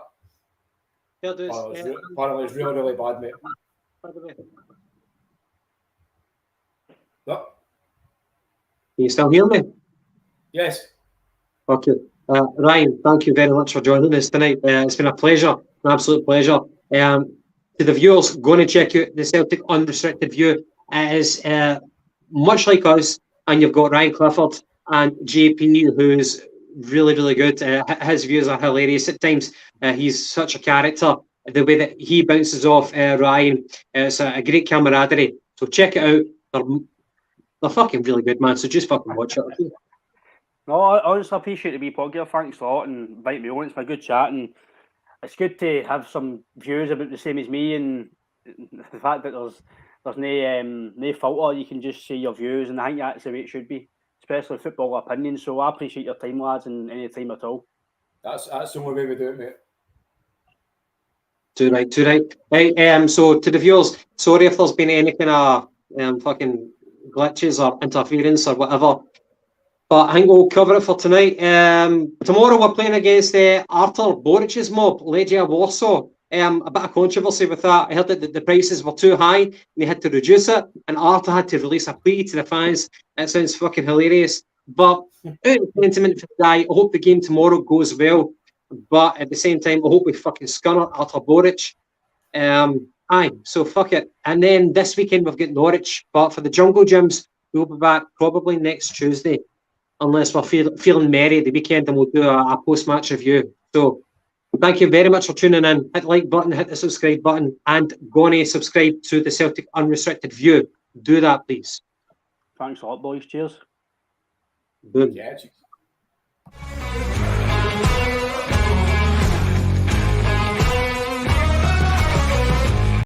Apparently, it's really, really bad, mate. No. Can you still hear me? Yes. Okay. Ryan, thank you very much for joining us tonight. It's been a pleasure, an absolute pleasure. To the viewers, going to check out the Celtic Unrestricted View. It is much like us, and you've got Ryan Clifford and JP, who's really, really good. His views are hilarious at times. He's such a character. The way that he bounces off Ryan, it's a great camaraderie. So check it out. They're fucking really good, man. So just fucking watch it. Okay? No, I honestly appreciate the wee podcast. Thanks a lot and invite me on. It's been a good chat, and it's good to have some views about the same as me, and the fact that there's no filter. You can just say your views, and I think that's the way it should be, especially football opinions. So I appreciate your time, lads, and any time at all. That's the only way we do it, mate. Too right. Hey, so to the viewers, sorry if there's been any kind of fucking glitches or interference or whatever. But I think we'll cover it for tonight. Tomorrow we're playing against Artur Boric's mob, Legia Warsaw. A bit of controversy with that. I heard that the prices were too high and they had to reduce it, and Artur had to release a plea to the fans. It sounds fucking hilarious. But sentiment for the guy, I hope the game tomorrow goes well. But at the same time, I hope we fucking scunner Artur Boric. So fuck it. And then this weekend we've got Norwich. But for the Jungle Gyms, we'll be back probably next Tuesday. Unless we're feeling merry the weekend, and we'll do a post-match review. So thank you very much for tuning in. Hit the like button, hit the subscribe button, and go on subscribe to the Celtic Unrestricted View. Do that, please. Thanks a lot, boys. Cheers. Boom. Yeah,